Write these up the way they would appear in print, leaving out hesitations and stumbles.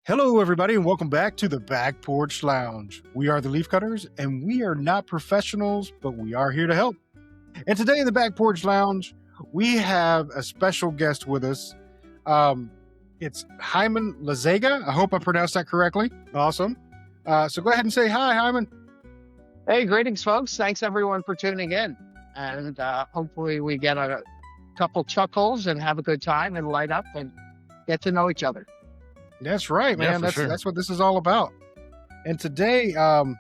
Hello, everybody, and welcome back to the Back Porch Lounge. We are the Leaf Cutters, and we are not professionals, but we are here to help. And today in the Back Porch Lounge, we have a special guest with us. It's Hyman Lazega. I hope I pronounced that correctly. Awesome. So go ahead and say hi, Hyman. Hey, greetings, folks. Thanks, everyone, for tuning in. And hopefully we get a couple chuckles and have a good time and light up and get to know each other. That's right, man. That's what this is all about. And today, Hyman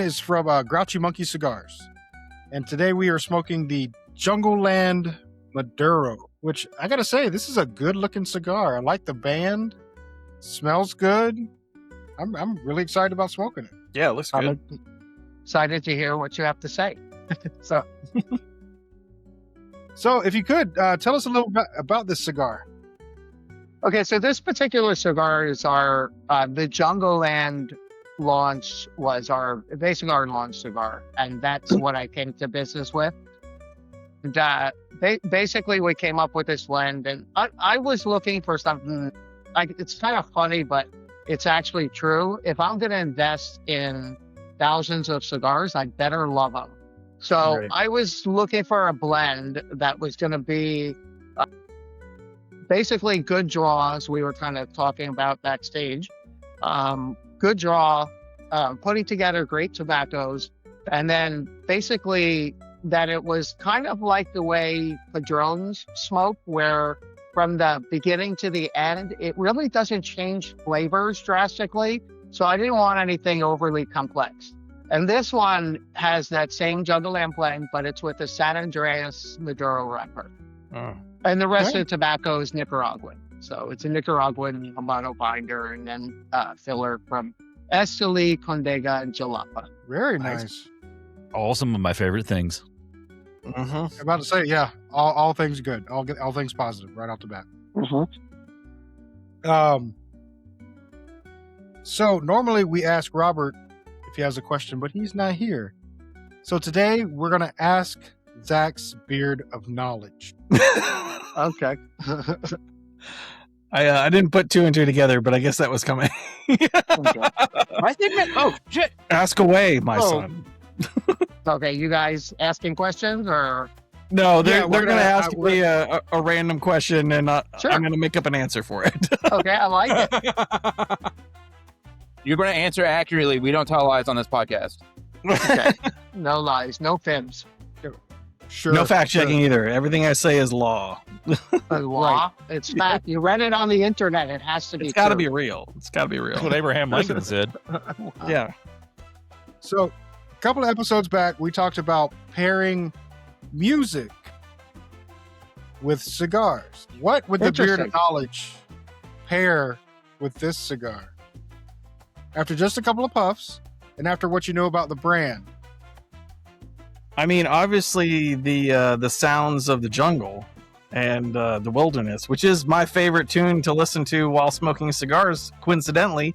is from Grouchy Monkey Cigars. And today we are smoking the Jungle Land Maduro, which I got to say, this is a good looking cigar. I like the band. Smells good. I'm really excited about smoking it. Yeah, it looks good. I'm excited to hear what you have to say. So if you could, tell us a little bit about this cigar. Okay, so this particular cigar is our, the Jungle Land launch was basically our launch cigar, and that's what I came to business with. And basically we came up with this blend, and I was looking for something, it's kind of funny, but it's actually true. If I'm going to invest in thousands of cigars, I better love them. So right. I was looking for a blend that was going to be basically good draws. We were kind of talking about backstage. Good draw, putting together great tobaccos, and then basically that it was kind of like the way Padrones smoke, where from the beginning to the end, it really doesn't change flavors drastically. So I didn't want anything overly complex. And this one has that same Jungle Land blend, but it's with the San Andreas Maduro wrapper. Oh. And the rest of the tobacco is Nicaraguan. So it's a Nicaraguan Habano binder and then filler from Esteli, Candela, and Jalapa. Very nice. All some of my favorite things. Mm-hmm. I'm about to say, yeah, all things good. All things positive right off the bat. Mm-hmm. So normally we ask Robert if he has a question, but he's not here. So today we're going to ask Zach's beard of knowledge. Okay. I didn't put two and two together, but I guess that was coming. I think oh shit! Ask away, my son. Okay, you guys asking questions or? No, they're going to ask me a random question, and sure. I'm going to make up an answer for it. Okay, I like it. You're going to answer accurately. We don't tell lies on this podcast. Okay. No lies, no fibs. Sure. No fact checking either. Everything I say is law. Law? Right. It's fact. You read it on the internet. It has to be. It's got to be real. It's got to be real. That's what Abraham Lincoln said. Wow. Yeah. So, a couple of episodes back, we talked about pairing music with cigars. What would the beard of knowledge pair with this cigar? After just a couple of puffs, and after what you know about the brand. I mean, obviously the sounds of the jungle and the wilderness, which is my favorite tune to listen to while smoking cigars. Coincidentally,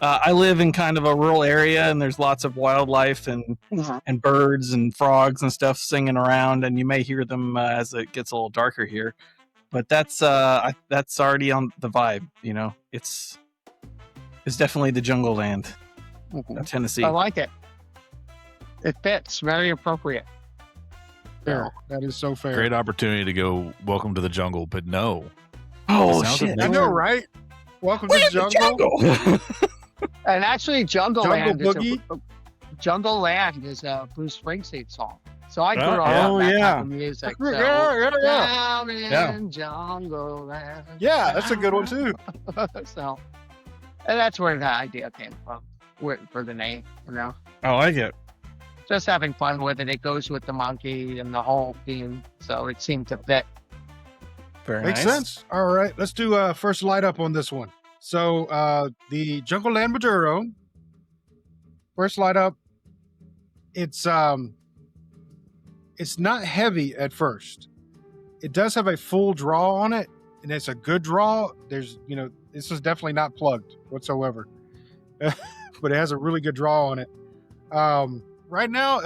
I live in kind of a rural area, and there's lots of wildlife and birds and frogs and stuff singing around, and you may hear them as it gets a little darker here. But that's already on the vibe. You know, it's definitely the Jungle Land, Tennessee. I like it. It fits. Very appropriate. Fair. That is so fair. Great opportunity to go welcome to the jungle, but no. Oh, shit. I know, right? Welcome to the jungle. And actually, Jungle Land Boogie. Jungle Land is a Bruce Springsteen song. So I grew up on that type of music. So, down in Jungle Land. Yeah, that's a good one, too. So, and that's where the idea came from, for the name, you know? I like it. Just having fun with it. It goes with the monkey and the whole theme, so it seemed to fit. Very Makes nice. sense. All right, let's do first light up on this one. So the Jungle Land Maduro, first light up. It's not heavy at first. It does have a full draw on it, and it's a good draw. There's, this is definitely not plugged whatsoever, but it has a really good draw on it. Right now,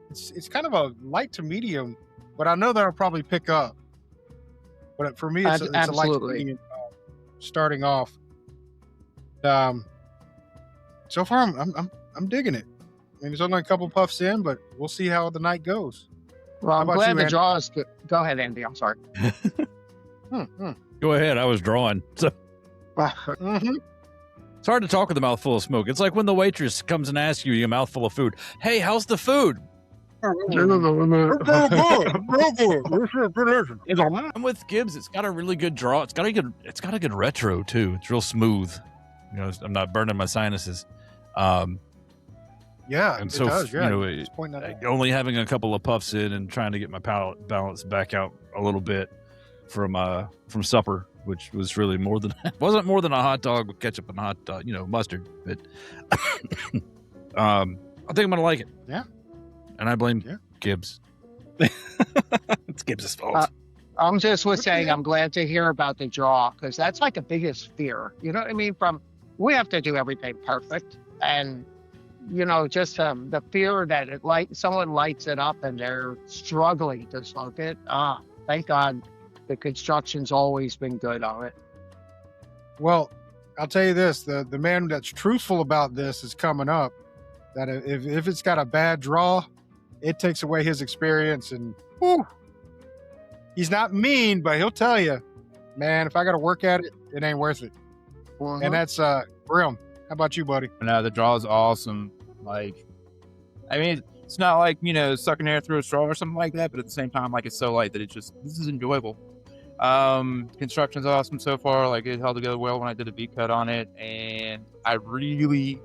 it's kind of a light to medium, but I know that I'll probably pick up. But for me, it's a light to medium starting off. Um, so far I'm digging it. I mean, it's only a couple puffs in, but we'll see how the night goes. Well, I'm about glad you, the Andy? draw is good. Go ahead, Andy. I'm sorry. Go ahead. I was drawing. So Mm-hmm. it's hard to talk with a mouthful of smoke. It's like when the waitress comes and asks you a mouthful of food. Hey, how's the food? I'm with Gibbs. It's got a really good draw. It's got a good retro too. It's real smooth. You know, I'm not burning my sinuses. Yeah, And it so, does. you Yeah, know, just pointing that out. only having a couple of puffs in and trying to get my palate balance back out a little bit from supper, which was really wasn't more than a hot dog with ketchup and hot dog, mustard. But I think I'm gonna like it. Yeah. And I blame Yeah. Gibbs. It's Gibbs' fault. I'm just saying I'm glad to hear about the draw because that's like the biggest fear. You know what I mean? We have to do everything perfect, and just the fear that someone lights it up and they're struggling to smoke it. Thank God the construction's always been good on it. Well, I'll tell you this: the man that's truthful about this is coming up. That if it's got a bad draw, it takes away his experience, and whew, he's not mean, but he'll tell you, man, if I got to work at it, it ain't worth it. And that's Brim. How about you, buddy? No, the draw is awesome. Like, I mean, it's not like, sucking air through a straw or something like that, but at the same time, like, it's so light that this is enjoyable. Construction's awesome so far. Like, it held together well when I did a V-cut on it, and I really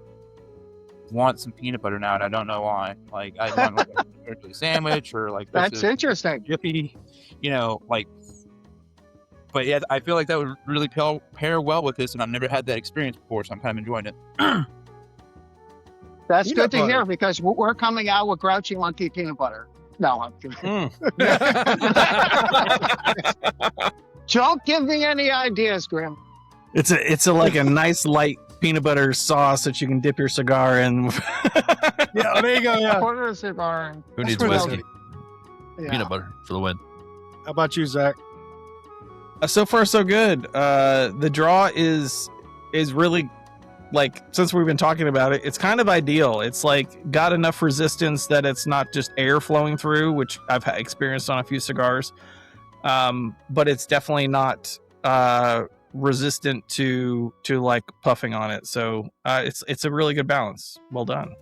want some peanut butter now, and I don't know why. Like, I want like a turkey sandwich or like That's interesting. Jiffy, But yeah, I feel like that would really pair well with this, and I've never had that experience before, so I'm kind of enjoying it. That's Peanut good to butter. hear because we're coming out with Grouchy Monkey peanut butter. No, I'm kidding. Don't give me any ideas, Grim. It's like a nice light peanut butter sauce that you can dip your cigar in. Yeah, there you go. Yeah. Quarter of cigar. Who needs what whiskey? Yeah. Peanut butter for the win. How about you, Zach? So far, so good. The draw is really, like, since we've been talking about it, it's kind of ideal. It's like got enough resistance that it's not just air flowing through, which I've experienced on a few cigars. But it's definitely not resistant to like puffing on it. So it's a really good balance. Well done.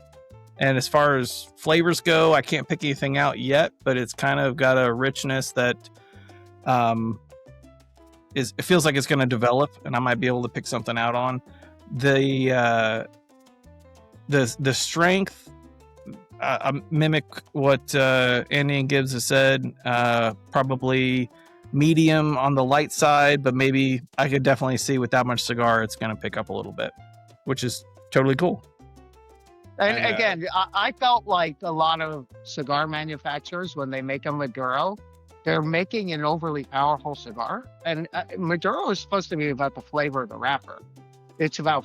And as far as flavors go, I can't pick anything out yet, but it's kind of got a richness that it feels like it's going to develop, and I might be able to pick something out on the strength. Mimic what Andy and Gibbs have said. Probably medium on the light side, but maybe I could definitely see with that much cigar, it's going to pick up a little bit, which is totally cool. And I, again, I felt like a lot of cigar manufacturers, when they make a Maduro, they're making an overly powerful cigar. And Maduro is supposed to be about the flavor of the wrapper. It's about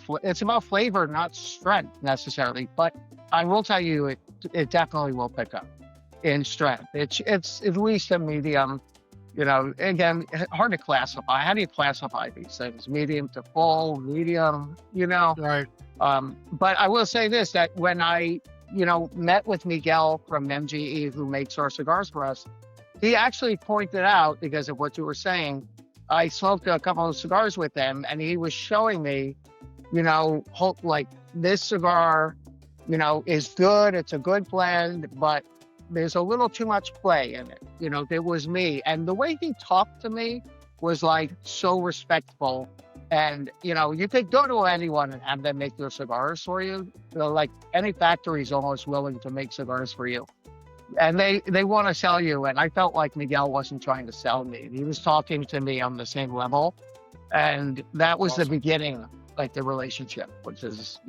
flavor, not strength necessarily. But I will tell you, it definitely will pick up in strength. It's at least a medium. Again, hard to classify. How do you classify these things? Medium to full, medium. Right. But I will say this, that when I, met with Miguel from MGE, who makes our cigars for us, he actually pointed out, because of what you were saying, I smoked a couple of cigars with him, and he was showing me, like this cigar, is good. It's a good blend, but there's a little too much play in it. There was me. And the way he talked to me was like so respectful. And, you could go to anyone and have them make their cigars for you. Like any factory is almost willing to make cigars for you. And they want to sell you. And I felt like Miguel wasn't trying to sell me. He was talking to me on the same level. And that was the beginning, like the relationship, which is,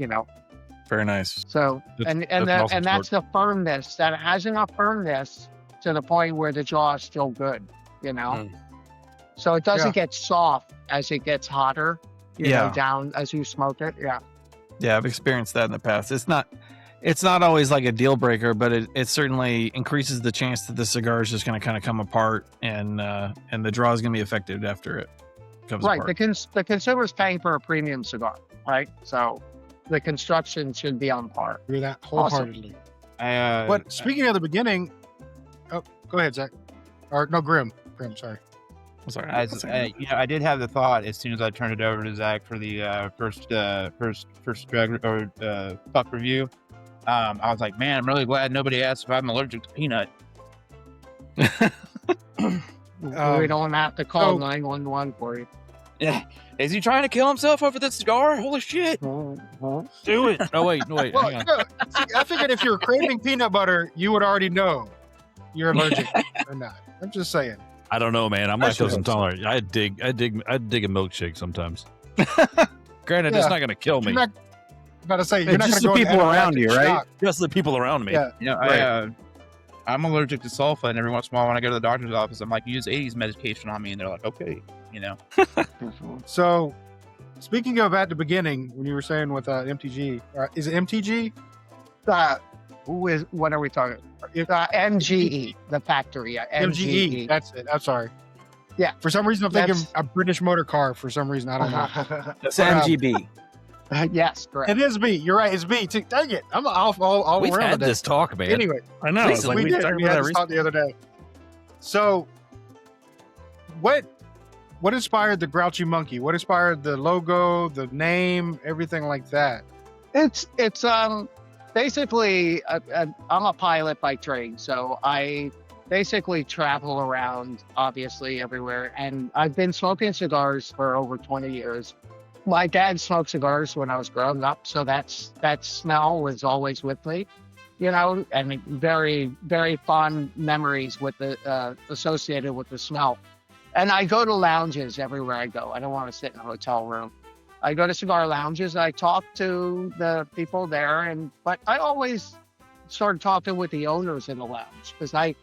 Very nice. so, that's the firmness, that it has enough firmness to the point where the jaw is still good, So it doesn't get soft as it gets hotter, down as you smoke it. Yeah. Yeah, I've experienced that in the past. It's not always like a deal breaker, but it certainly increases the chance that the cigar is just going to kind of come apart, and the draw is going to be affected after it comes Right. apart. The consumer's paying for a premium cigar. right? So the construction should be on par. Hear that wholeheartedly. But speaking of the beginning, oh, go ahead, Zach. Or no, Grim. Sorry. I'm sorry. I did have the thought as soon as I turned it over to Zach for the first drug or puck review. I was like, man, I'm really glad nobody asked if I'm allergic to peanut. We don't have to call 911 for you. Yeah, is he trying to kill himself over this cigar? Holy shit! Do it. Oh wait, Well, hang on. see, I figured if you're craving peanut butter, you would already know you're allergic or not. I'm just saying. I don't know, man. I'm That's lactose what I'm intolerant. I dig a milkshake sometimes. Granted, Yeah. it's not going to kill me. You're not about to say Hey, you're not just going to the go into people around anaphylactic you, right? shock. Just the people around me. Yeah. You know, Right. I'm allergic to sulfa, and every once in a while when I go to the doctor's office, I'm like, use 80s medication on me, and they're like, okay, you know. So, speaking of at the beginning, when you were saying with MTG, is it MTG? What are we talking about? MGE, the factory. MGE. That's it. I'm sorry. Yeah. For some reason, I'm thinking That's- a British motor car. For some reason, I don't know. That's MGB. Yes, correct. It is B. You're right. It's B. Dang it. I'm all We've around had today. this talk, man. Anyway, I know. It's like we we did. talked We about had that this talk the other day. So, what inspired the Grouchy Monkey? What inspired the logo, the name, everything like that? It's basically I'm a pilot by trade, so I basically travel around, obviously everywhere, and I've been smoking cigars for over 20 years. My dad smoked cigars when I was growing up, so that smell was always with me, and very, very fond memories with the associated with the smell. And I go to lounges everywhere I go. I don't want to sit in a hotel room. I go to cigar lounges. I talk to the people there, but I always started talking with the owners in the lounge because I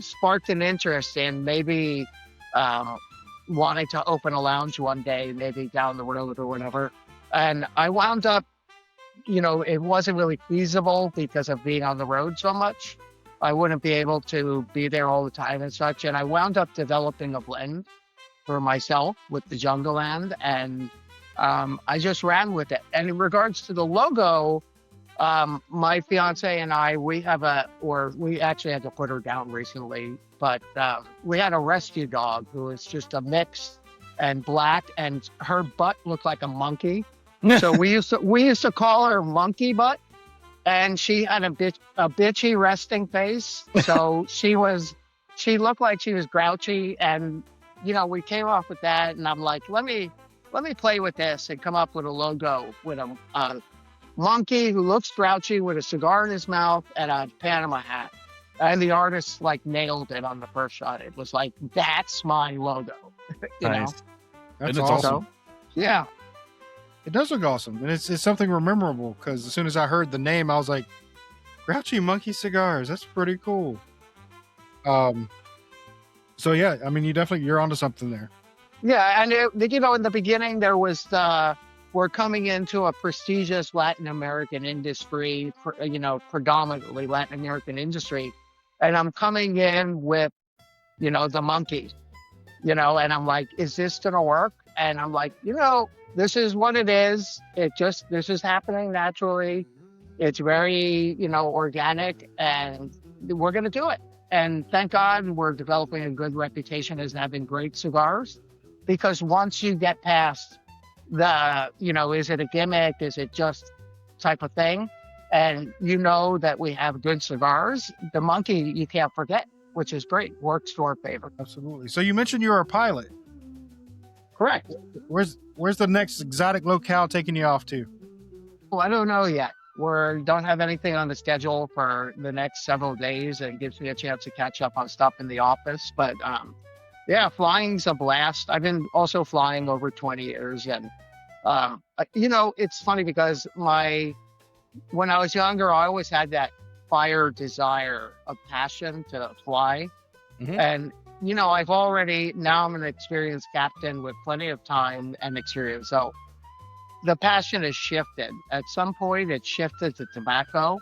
sparked an interest in maybe wanting to open a lounge one day, maybe down the road or whatever. And I wound up, it wasn't really feasible because of being on the road so much. I wouldn't be able to be there all the time and such. And I wound up developing a blend for myself with the Jungle Land, and I just ran with it. And in regards to the logo, my fiance and I, we actually had to put her down recently, but we had a rescue dog who was just a mix and black, and her butt looked like a monkey. So we used to call her Monkey Butt, and she had a bitchy resting face. So she looked like she was grouchy, and we came off with that, and I'm like, let me play with this and come up with a logo with a monkey who looks grouchy with a cigar in his mouth and a Panama hat. And the artist nailed it on the first shot. It was like, that's my logo. you know? That's And it's awesome. awesome. Yeah. It does look awesome, and it's something memorable because as soon as I heard the name, I was like, Grouchy Monkey Cigars. That's pretty cool. So yeah, I mean, you're onto something there. Yeah, and in the beginning there was we're coming into a prestigious Latin American industry, predominantly Latin American industry, and I'm coming in with, the monkey, and I'm like, is this gonna work? And I'm like, this is what it is. This is happening naturally. It's very, organic, and we're gonna do it. And thank God we're developing a good reputation as having great cigars. Because once you get past the, is it a gimmick? Is it just type of thing? And that we have good cigars, the monkey you can't forget, which is great. Works to our favor. Absolutely. So you mentioned you're a pilot. Correct. Where's the next exotic locale taking you off to? Well, I don't know yet. We don't have anything on the schedule for the next several days, and it gives me a chance to catch up on stuff in the office. But yeah, flying's a blast. I've been also flying over 20 years, and it's funny because when I was younger, I always had that fire desire, a passion to fly, Mhm. and now I'm an experienced captain with plenty of time and experience. So the passion has shifted. At some point, it shifted to tobacco,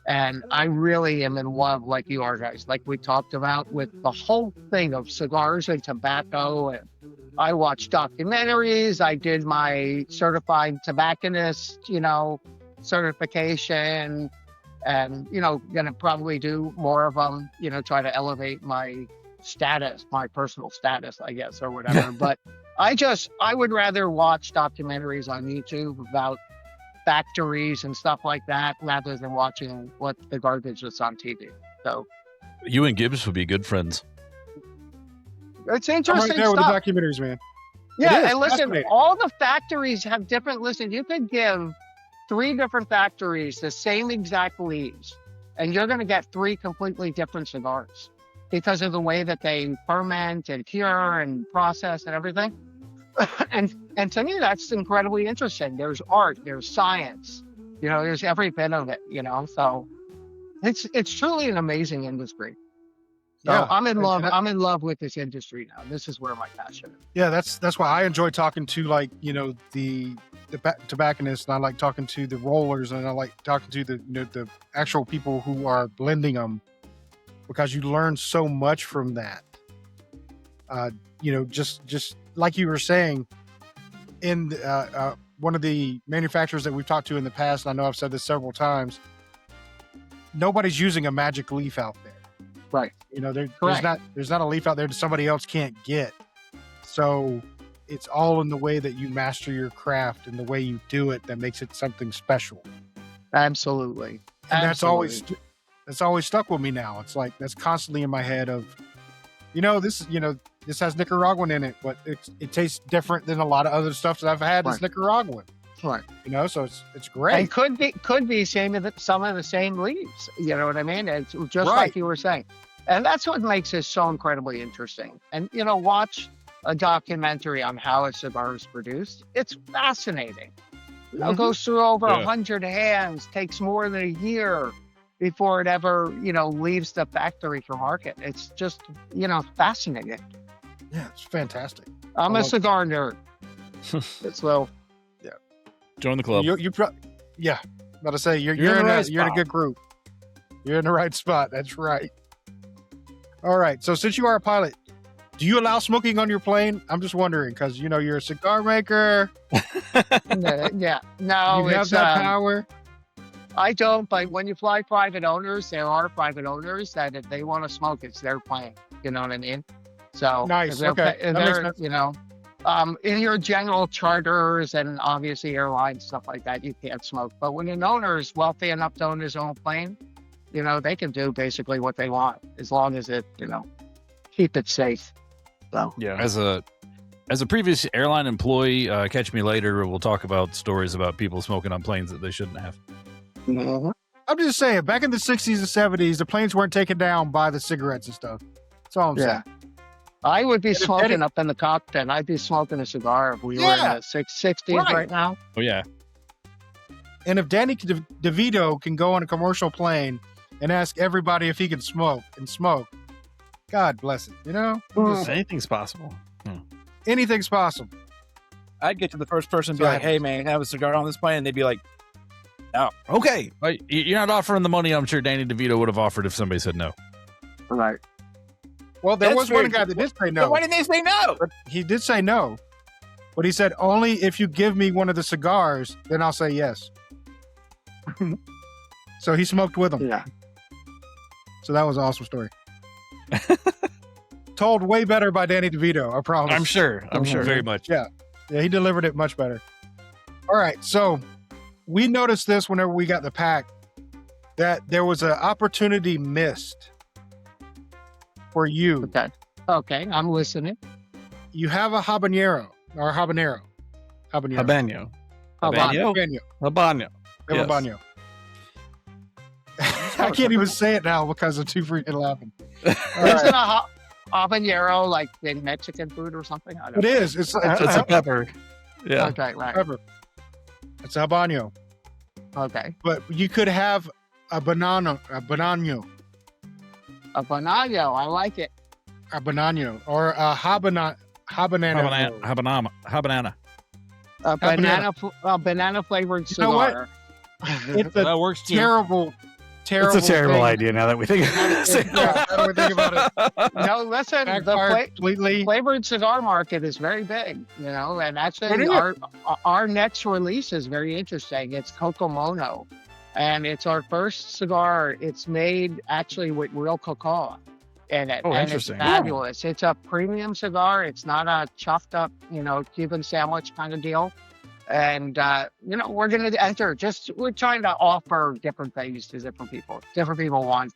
And I really am in love, like you are, guys, like we talked about, with the whole thing of cigars and tobacco. And I watched documentaries. I did my certified tobacconist, certification, and, going to probably do more of them, try to elevate my status, my personal status, I guess, or whatever. But I would rather watch documentaries on YouTube about factories and stuff like that rather than watching what the garbage that's on TV. So You and Gibbs would be good friends. it's I'm interesting right there with the stuff. documentaries, man. It Yeah, is and listen, fascinating. all the factories have different. Listen, you could give 3 different factories the same exact leaves, and you're going to get 3 completely different cigars because of the way that they ferment and cure and process and everything. and to me, that's incredibly interesting. There's art, there's science, there's every bit of it, So it's truly an amazing industry. So Yeah, I'm in and- love. and I- I'm in love with this industry now. This is where my passion is. Yeah, that's why I enjoy talking to the tobacconists, and I like talking to the rollers, and I like talking to the actual people who are blending them, because you learn so much from that. Just like you were saying, in one of the manufacturers that we've talked to in the past, and I know I've said this several times, nobody's using a magic leaf out there. Right. There's not a leaf out there that somebody else can't get. So it's all in the way that you master your craft and the way you do it that makes it something special. Absolutely. And Absolutely. that's always stuck with me now. It's like that's constantly in my head of, this has Nicaraguan in it, but it tastes different than a lot of other stuff that I've had that's Right. Nicaraguan. Right. So it's And great. could be some of the same leaves. You know what I mean? It's just Right. like you were saying. And that's what makes it so incredibly interesting. And watch a documentary on how a cigar is produced. It's fascinating. It goes through over Yeah. 100 hands, takes more than a year before it ever, leaves the factory for market. It's just, fascinating. Yeah, it's fantastic. I'm I a love- cigar nerd. So Join the club. Yeah, about to say you're You're in in the a, right you're in a spot. good group. You're in the right spot. That's right. All right. So since you are a pilot, do you allow smoking on your plane? I'm just wondering because you're a cigar maker. yeah, no, You have it's that power. I don't, but when you fly private owners, there are private owners that if they want to smoke, it's their plane. You know what I mean? So Nice, if they're okay, if that makes they're, sense. in your general charters and obviously airlines, stuff like that, you can't smoke. But when an owner is wealthy enough to own his own plane, they can do basically what they want as long as it, keep it safe. So Yeah. As a previous airline employee, catch me later. We'll talk about stories about people smoking on planes that they shouldn't have. I'm just saying, back in the 60s and 70s, the planes weren't taken down by the cigarettes and stuff. That's all I'm Yeah. saying. I would be And if smoking any- up in the cockpit. I'd be smoking a cigar if we were in Yeah. the 60s Right. right now. Oh yeah, And if Danny DeVito can go on a commercial plane and ask everybody if he can smoke, God bless it. Just Anything's possible. anything's possible. I'd get to the first person and be Go like, ahead. "Hey, man, have a cigar on this plane," and they'd be like, okay. You're not offering the money I'm sure Danny DeVito would have offered if somebody said no. Right. Well, there That's was one very- guy that did say "No, no. why didn't they say no?" But he did say no. But he said, only if you give me one of the cigars, then I'll say yes. So he smoked with him. Yeah. So that was an awesome story. Told way better by Danny DeVito, I promise. I'm sure. I'm sure. Very much. Yeah, he delivered it much better. All right, so we noticed this whenever we got the pack, that there was an opportunity missed for you. Okay. I'm listening. You have a habanero. Habanero. Habanero. Habanero. Habanero. Yes. Habanero. I can't even say it now because I'm too freaking laughing. All right. Isn't a habanero like in Mexican food or something? I don't It know. is. It's It's a pepper. Yeah. Okay, right. pepper. It's a habanero. Okay. But you could have a banano, A banano. I like it. or a habanero. Habanana. A banana flavored You know what? cigar. It's a That works too. terrible, terrible. It's a terrible thing. idea now that we think about it. Yeah, now that we think about it. No, listen, the Backfired completely. flavored cigar market is very big, and It actually is. our next release is very interesting. It's Coco Mono, and it's our first cigar. It's made actually with real cocoa in it, Oh, and interesting. it's fabulous. It's a premium cigar. It's not a chuffed up, Cuban sandwich kind of deal. And we're going to enter. We're trying to offer different things to different people. Different people want,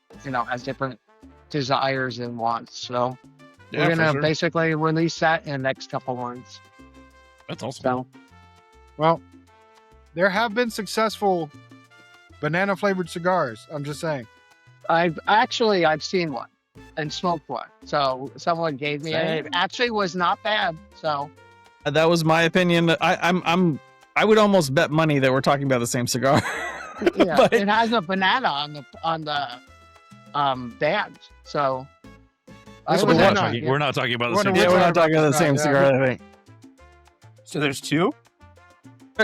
has different desires and wants. So Yeah, we're for gonna sure. basically release that in the next couple months. That's awesome. So Well, there have been successful banana flavored cigars. I'm just saying. I've seen one and smoked one. So someone gave me it. It actually was not bad. So That was my opinion. I would almost bet money that we're talking about the same cigar. yeah, But- it has a banana on the band. So This I one was had in not. on it. We're not talking about the Wonder same. which Yeah, we're not one talking about the same yeah. cigar, I think. So there's two.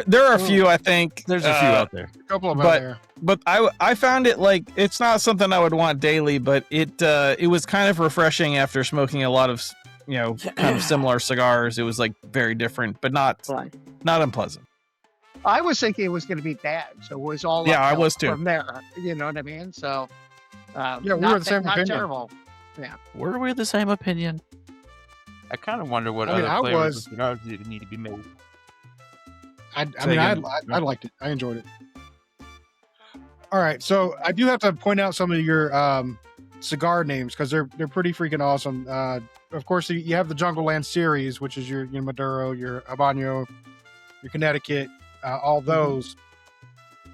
There are a few, I think. There's a few out there. A couple of them But- out there. But I found it like it's not something I would want daily, but it was kind of refreshing after smoking a lot of kind of similar cigars. It was like very different, but not unpleasant. I was thinking it was going to be bad, so it was all Yeah, I uphill was too. from there. You know what I mean? So Yeah, we were the same not opinion. terrible. Were we the same opinion? I kind of wonder what I mean, other I flavors was- of cigars that need to be made. I Say mean, again. I liked it. I enjoyed it. All right, so I do have to point out some of your cigar names because they're pretty freaking awesome. Of course, you have the Jungle Land series, which is your Maduro, your Habano, your Connecticut, all those.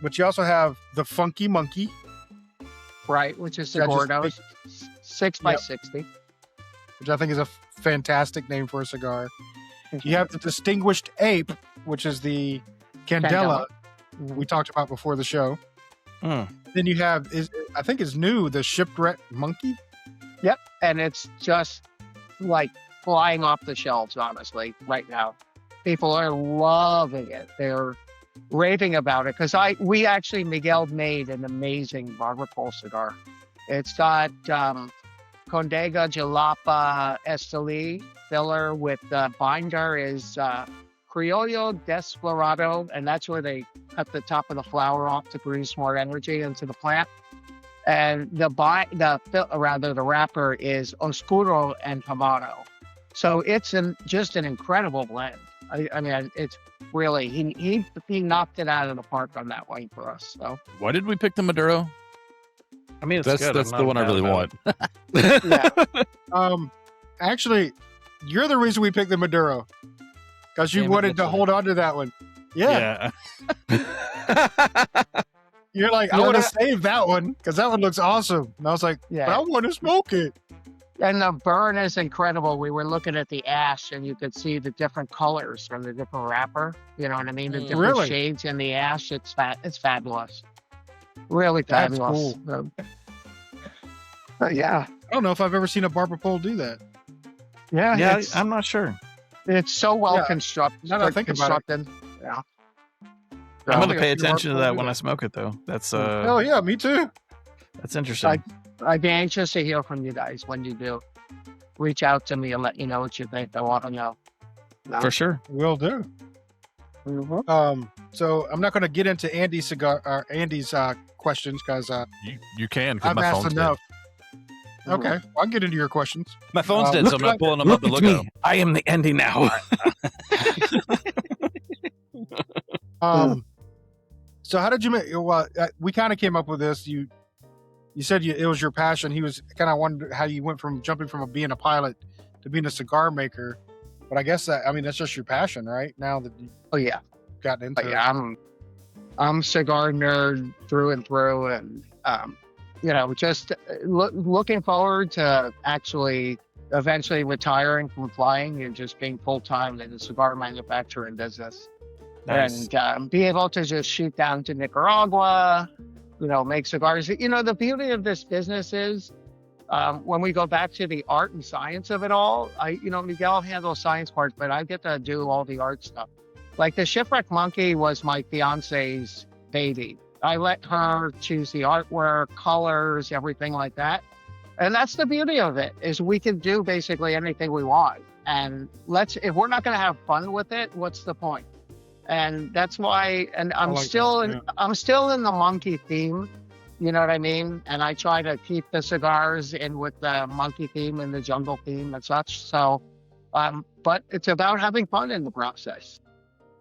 But you also have the Funky Monkey, Right, which is the Yeah, just Gordos, 6 by Yep. 60. which I think is a fantastic name for a cigar. You have the Distinguished Ape, which is the Candela we talked about before the show. Hmm. Then you have I think is new, the Shipwreck Monkey. And it's just like flying off the shelves, honestly, right now. People are loving it. They're raving about it because we actually, Miguel made an amazing barber pole cigar. It's got Condega Jalapa Esteli filler with binder is Criollo Desflorado, and that's where they cut the top of the flower off to produce more energy into the plant. And the wrapper is Oscuro and Habano. So it's just an incredible blend. I mean, it's really he knocked it out of the park on that one for us. So Why did we pick the Maduro? I mean, it's That's good. that's I'm the not one I mad really about want. yeah, Actually, you're the reason we picked the Maduro because you Damn it, wanted to Mitchell. hold on to that one. Yeah, Yeah. you're like, I You want to know- save that one because that one looks awesome. And I was like, yeah. but I want to smoke it. And the burn is incredible. We were looking at the ash, and you could see the different colors from the different wrapper. You know what I mean? The different Really? shades in the ash. It's fabulous. Really That's fabulous. Yeah, I don't know if I've ever seen a barber pole do that. yeah. Yeah, It's, I'm not sure. it's so well Yeah, constructed. now that I think about it. constructed. Yeah. I'm I gonna think pay a few attention to barber that poles when do I smoke it, though. That's Oh yeah, me too. that's interesting. I'd be anxious to hear from you guys when you do. Reach out to me and let you know what you think. I want to know. For sure. Will do. So I'm not going to get into Andy's questions because You can. 'cause I've my asked phone's enough. Okay, I'll get into your questions. Dead. My phone's dead, so I'm look not pulling them up Look to at look at me. I am the Andy now. So how did you make? Well, we kind of came up with this. You said it was your passion. He was kind of wondered how you went from jumping from being a pilot to being a cigar maker. But I guess that's just your passion, right? Now that you've Oh yeah. gotten into But yeah, I'm a cigar nerd through and through, and just looking forward to actually eventually retiring from flying and just being full time in the cigar manufacturing business, Nice. and be able to just shoot down to Nicaragua, make cigars. The beauty of this business is. When we go back to the art and science of it all, Miguel handles science part, but I get to do all the art stuff. Like the Shipwreck Monkey was my fiance's baby. I let her choose the artwork, colors, everything like that. And that's the beauty of it, is we can do basically anything we want. And if we're not going to have fun with it, what's the point? And that's why, and I'm like still that, in, yeah. I'm still in the monkey theme. You know what I mean? And I try to keep the cigars in with the monkey theme and the jungle theme and such. So, but it's about having fun in the process.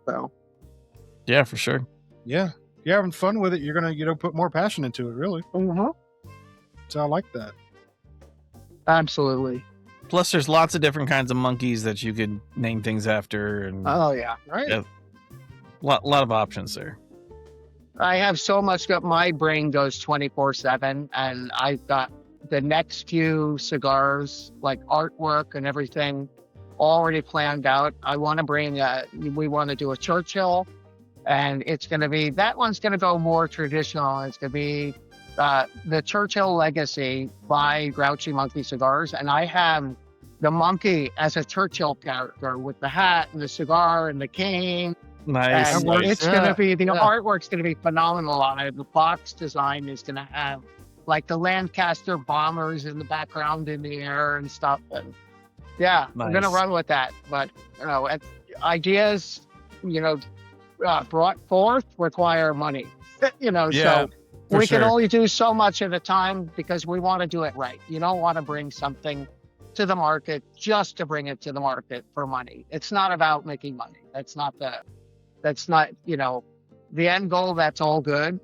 So, Yeah, for sure. Yeah. If you're having fun with it, you're going to, put more passion into it, really. So I like that. absolutely. Plus, there's lots of different kinds of monkeys that you could name things after, and Oh yeah. Right? Yeah. lot of options there. I have so much that my brain goes 24/7, and I've got the next few cigars, like artwork and everything, already planned out. I want to we want to do a Churchill, and that one's going to go more traditional. It's going to be the Churchill Legacy by Grouchy Monkey Cigars, and I have the monkey as a Churchill character with the hat and the cigar and the cane. Nice. And nice. it's going to be, the artwork's going to be phenomenal on it. The box design is going to have like the Lancaster bombers in the background in the air and stuff. And yeah, I'm going to Nice. run with that. But, ideas, brought forth require money, Yeah, so for we can sure. only do so much at a time because we want to do it right. You don't want to bring something to the market just to bring it to the market for money. It's not about making money. That's not the end goal. That's all good.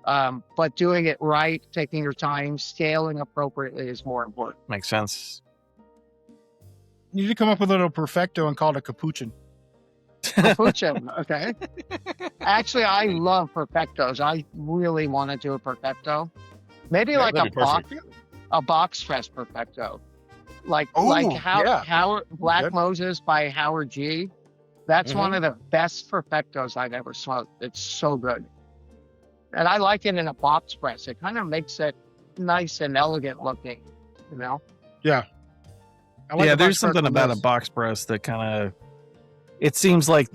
But doing it right, taking your time, scaling appropriately is more important. Makes sense. You need to come up with a little perfecto and call it a capuchin. Capuchin, okay. Actually, I love perfectos. I really want to do a perfecto. Maybe Yeah, like that'd be perfect. a box press perfecto. Like Oh, yeah. Howard Black Good. Moses by Howard G. That's Mm-hmm. one of the best perfectos I've ever smoked. It's so good. And I like it in a box press. It kind of makes it nice and elegant looking, Yeah. I like Yeah, the there's box something press on about this. a box press that kind of, it seems like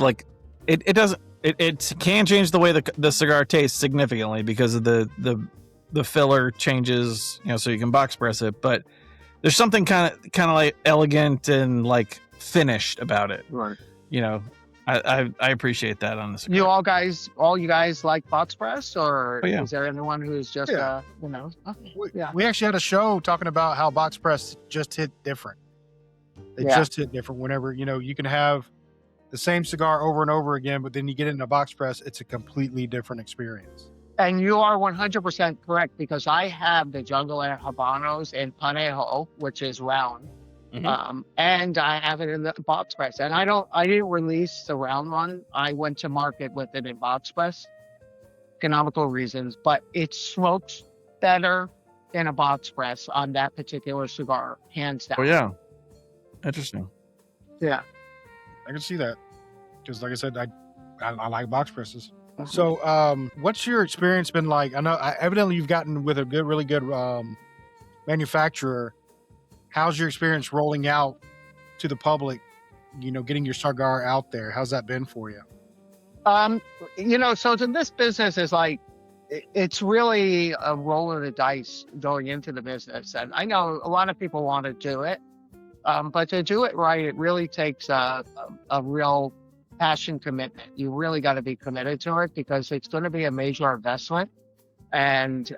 it doesn't, it can change the way the cigar tastes significantly because of the filler changes, so you can box press it, but there's something kind of like elegant and like finished about it. Right. I appreciate that on the cigar. All you guys like box press, or Oh, yeah. is there anyone who's just Yeah. okay. We, Yeah. we actually had a show talking about how box press just hit different. They Yeah. just hit different whenever, you can have the same cigar over and over again, but then you get it in a box press, it's a completely different experience. And you are 100% correct, because I have the Jungle Land Habanos in Panejo, which is round. Mhm. And I have it in the box press. And I didn't release the round one. I went to market with it in box press, economical reasons, but it smokes better in a box press on that particular cigar, hands down. Oh yeah, interesting. Yeah. I can see that because, like I said, I like box presses. So, what's your experience been like? I know evidently you've gotten with a really good manufacturer. How's your experience rolling out to the public? Getting your cigar out there. How's that been for you? So this business is like, it's really a roll of the dice going into the business. And I know a lot of people want to do it, but to do it right, it really takes a real passion commitment. You really got to be committed to it, because it's going to be a major investment. And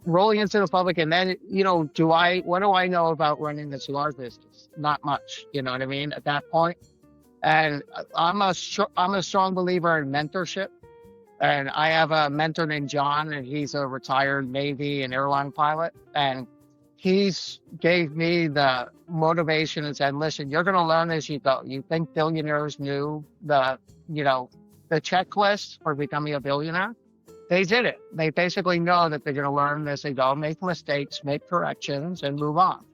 rolling into the public, and then what do I know about running the cigar business? Not much, you know what I mean, at that point. And I'm a strong believer in mentorship, and I have a mentor named John, and he's a retired Navy and airline pilot, and he's gave me the motivation and said, listen, you're going to learn as you go. You think billionaires knew the checklist for becoming a billionaire? They did it. They basically know that they're going to learn as they go, make mistakes, make corrections, and move on.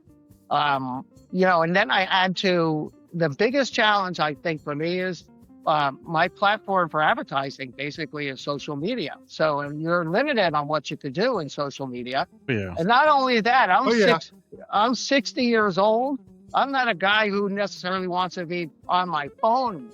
And then I add to the biggest challenge, I think, for me is my platform for advertising basically is social media. So you're limited on what you could do in social media. Yeah. And not only that, yeah. I'm 60 years old. I'm not a guy who necessarily wants to be on my phone,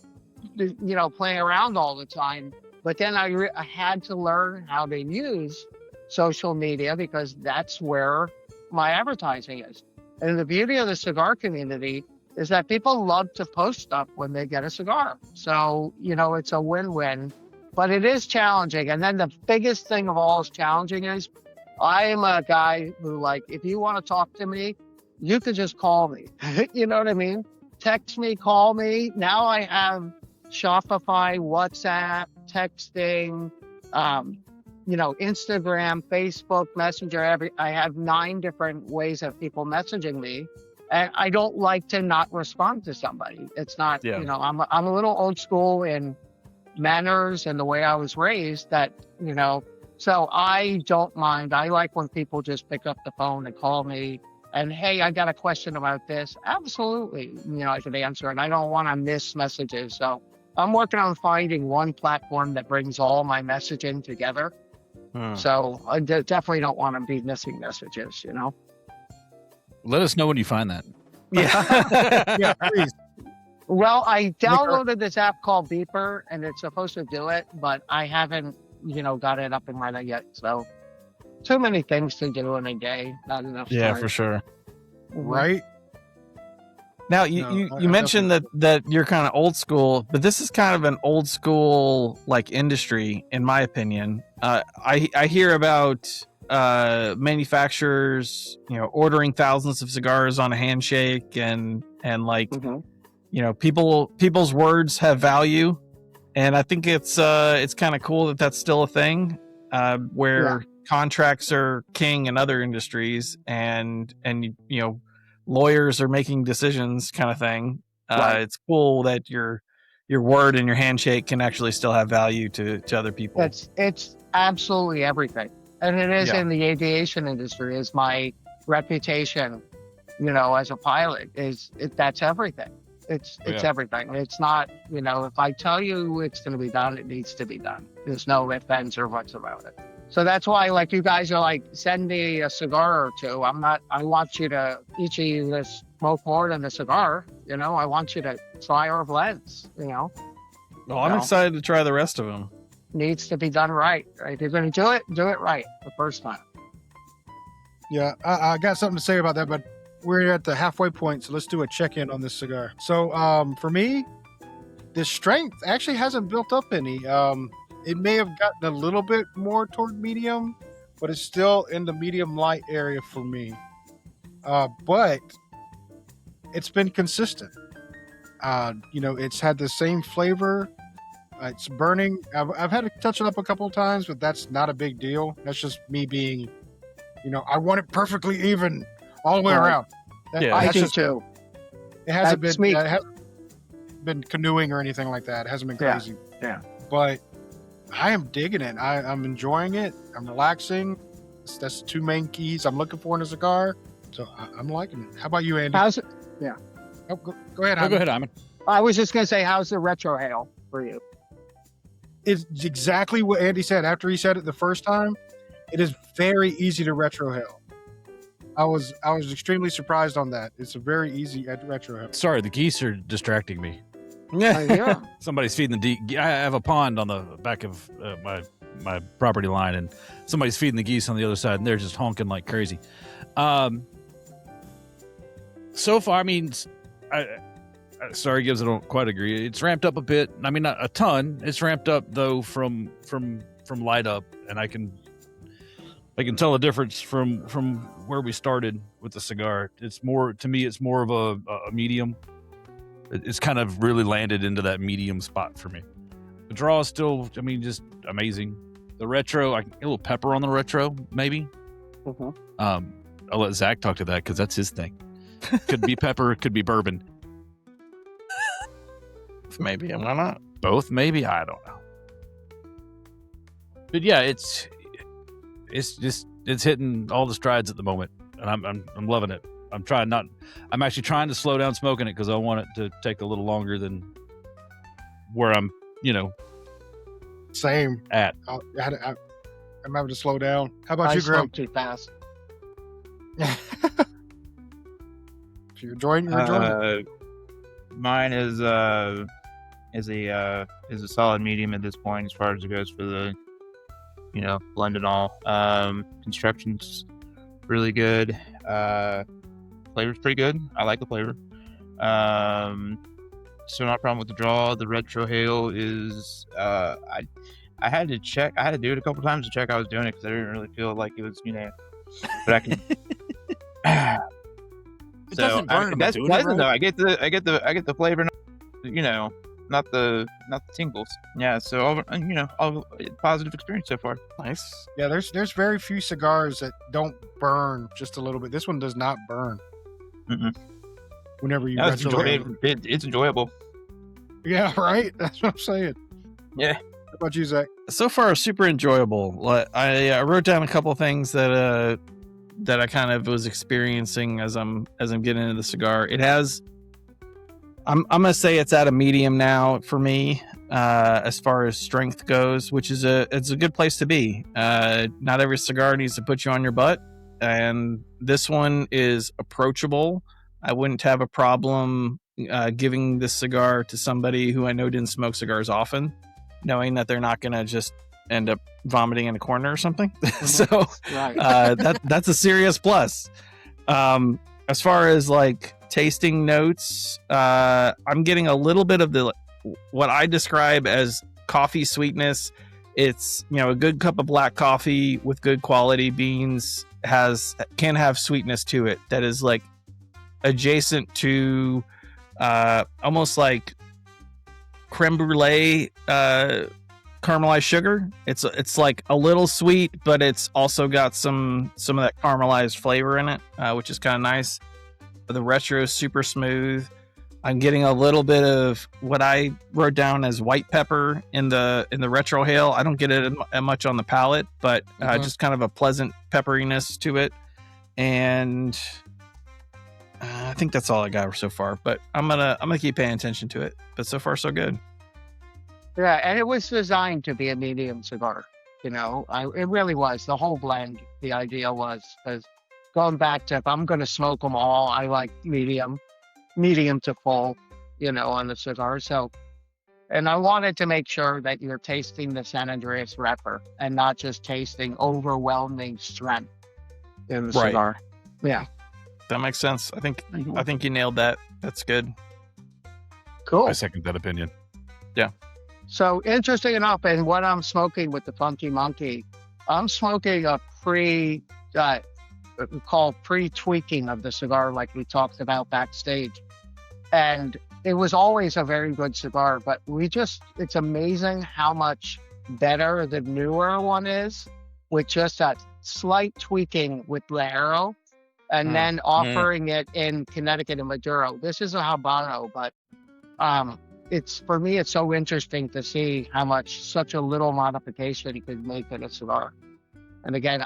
playing around all the time. But then I had to learn how to use social media because that's where my advertising is. And the beauty of the cigar community is that people love to post stuff when they get a cigar. So, it's a win-win, but it is challenging. And then the biggest thing of all is challenging is I am a guy who, like, if you want to talk to me, you could just call me. You know what I mean? Text me, call me. Now I have Shopify, WhatsApp, texting, Instagram, Facebook, Messenger. I have 9 different ways of people messaging me. And I don't like to not respond to somebody. It's not, I'm a little old school in manners and the way I was raised that, so I don't mind. I like when people just pick up the phone and call me and, hey, I got a question about this. Absolutely. I can answer it. I don't want to miss messages. So I'm working on finding one platform that brings all my messaging together. So I definitely don't want to be missing messages, Let us know when you find that. Yeah. Yeah, please. Well, I downloaded this app called Beeper, and it's supposed to do it, but I haven't, got it up and running yet. So too many things to do in a day, not enough time. Yeah, for sure. Right? Now, No, you I mentioned that you're kind of old school, but this is kind of an old school like industry, in my opinion. I hear about manufacturers, ordering thousands of cigars on a handshake, and like, people's words have value, and I think it's kind of cool that that's still a thing, where contracts are king in other industries, and lawyers are making decisions, kind of thing. It's cool that your word and your handshake can actually still have value to other people. It's absolutely everything. And it is in the aviation industry, is my reputation, as a pilot, that's everything. It's everything. It's not, if I tell you it's going to be done, it needs to be done. There's no ifs, ands, or buts about it. So that's why, like, you guys are like, send me a cigar or two. I want you to, each of you to smoke more than a cigar. I want you to try our blends, Well, I'm excited to try the rest of them. Needs to be done right. If you're going to do it right the first time. Yeah, I got something to say about that, but we're at the halfway point, so let's do a check-in on this cigar. So for me, the strength actually hasn't built up any. It may have gotten a little bit more toward medium, but it's still in the medium light area for me. But it's been consistent. It's had the same flavor. It's burning. I've had to touch it up a couple of times, but that's not a big deal. That's just me being, I want it perfectly even all the way around. I do too. It hasn't been canoeing or anything like that. It hasn't been crazy. Yeah. But I am digging it. I'm enjoying it. I'm relaxing. That's the 2 main keys I'm looking for in a cigar. So I'm liking it. How about you, Andy? How's it? Yeah. Oh, go ahead, Oh, Hyman. go ahead, Hyman. I was just going to say, how's the retrohale for you? It's exactly what Andy said. After he said it the first time, it is very easy to retrohale. I was extremely surprised on that. It's a very easy retrohale. Sorry, the geese are distracting me. Yeah. Somebody's feeding I have a pond on the back of my property line, and somebody's feeding the geese on the other side, and they're just honking like crazy. So far, I mean, sorry, Gibbs, I don't quite agree. It's ramped up a bit. I mean, not a ton. It's ramped up though from light up, and I can tell a difference from where we started with the cigar. It's more, to me, it's more of a medium. It's kind of really landed into that medium spot for me. The draw is still, I mean, just amazing. The retro, a little pepper on the retro, maybe. I'll let Zach talk to that because that's his thing. Could be pepper, could be bourbon. Maybe, and why not? Both, maybe, I don't know. But yeah, it's hitting all the strides at the moment, and I'm loving it. I'm actually trying to slow down smoking it because I want it to take a little longer than where I'm, Same. at. I'm having to slow down. How about I you, Grim? smoke too fast. If you're enjoying it. Mine is is a solid medium at this point as far as it goes for the blend and all. Construction's really good. Flavor's pretty good. I like the flavor. So not a problem with the draw. The retrohale is I had to check. I had to do it a couple times to check I was doing it because I didn't really feel like it was but I can. It doesn't burn. That's pleasant though. I get the flavor. Not the tingles. Yeah. So all positive experience so far. Nice. Yeah, there's very few cigars that don't burn just a little bit. This one does not burn. Mm-mm. Whenever you it's enjoyable. Yeah, right. That's what I'm saying. Yeah. How about you, Zach? So far, super enjoyable. I wrote down a couple things that I kind of was experiencing as I'm getting into the cigar. It has. I'm gonna say it's at a medium now for me, as far as strength goes, which is it's a good place to be. Not every cigar needs to put you on your butt, and this one is approachable. I wouldn't have a problem giving this cigar to somebody who I know didn't smoke cigars often, knowing that they're not gonna just end up vomiting in a corner or something. So that's a serious plus. As far as like tasting notes, I'm getting a little bit of what I describe as coffee sweetness. It's a good cup of black coffee with good quality beans can have sweetness to it that is like adjacent to almost like creme brulee caramelized sugar. It's like a little sweet, but it's also got some of that caramelized flavor in it, which is kind of nice. The retro is super smooth. I'm getting a little bit of what I wrote down as white pepper in the retrohale. I don't get it much on the palate, but just kind of a pleasant pepperiness to it. And I think that's all I got so far. But I'm gonna keep paying attention to it. But so far, so good. Yeah, and it was designed to be a medium cigar. It really was. The whole blend, the idea was, because going back to if I'm going to smoke them all, I like medium to full, on the cigar. So, and I wanted to make sure that you're tasting the San Andreas wrapper and not just tasting overwhelming strength in the cigar. Yeah. That makes sense. I think you nailed that. That's good. Cool. I second that opinion. Yeah. So interesting enough, and what I'm smoking with the Funky Monkey, I'm smoking a pre-tweaking of the cigar, like we talked about backstage. And it was always a very good cigar, but it's amazing how much better the newer one is with just that slight tweaking with the arrow and then offering it in Connecticut and Maduro. This is a Habano, but for me, it's so interesting to see how much such a little modification could make in a cigar. And again,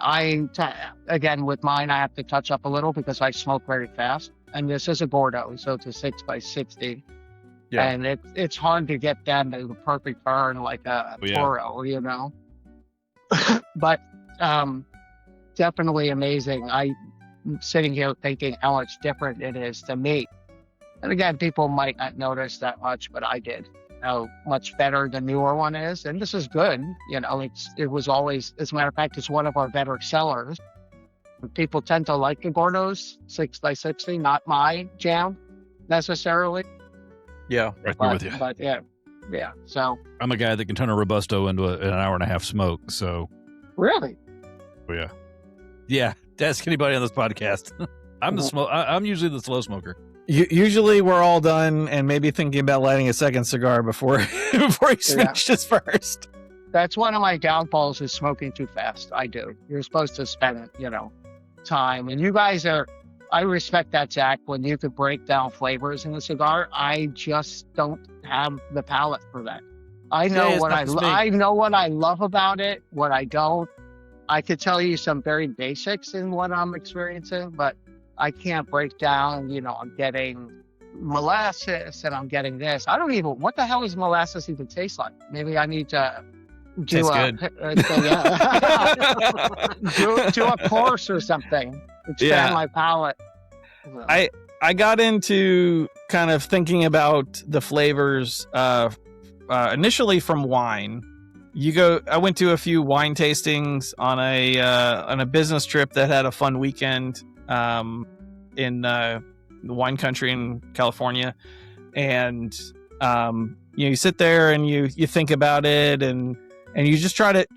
with mine, I have to touch up a little because I smoke very fast. And this is a Gordo, so it's a 6x60. Yeah. And it's hard to get them to the perfect burn like a Toro, But definitely amazing. I'm sitting here thinking how much different it is to me. And again, people might not notice that much, but I did. How much better the newer one is, and this is good. It was always, as a matter of fact, it's one of our better sellers. People tend to like the Gordos 6x60, not my jam necessarily. Yeah, right there with you. But yeah. So I'm a guy that can turn a Robusto into an hour and a half smoke. So really, yeah. Ask anybody on this podcast. I'm usually the slow smoker. Usually we're all done and maybe thinking about lighting a second cigar before he's finished his first. That's one of my downfalls is smoking too fast. I do. You're supposed to spend, time. And you guys I respect that, Zach, when you could break down flavors in a cigar. I just don't have the palate for that. I know I know what I love about it, what I don't. I could tell you some very basics in what I'm experiencing, but I can't break down, I'm getting molasses and I'm getting this. I don't even, what the hell does molasses even taste like? Maybe I need to do a course or something. Expand my palate. I got into kind of thinking about the flavors initially from wine. I went to a few wine tastings on a business trip that had a fun weekend in the wine country in California, and you sit there and you think about it, and you just try to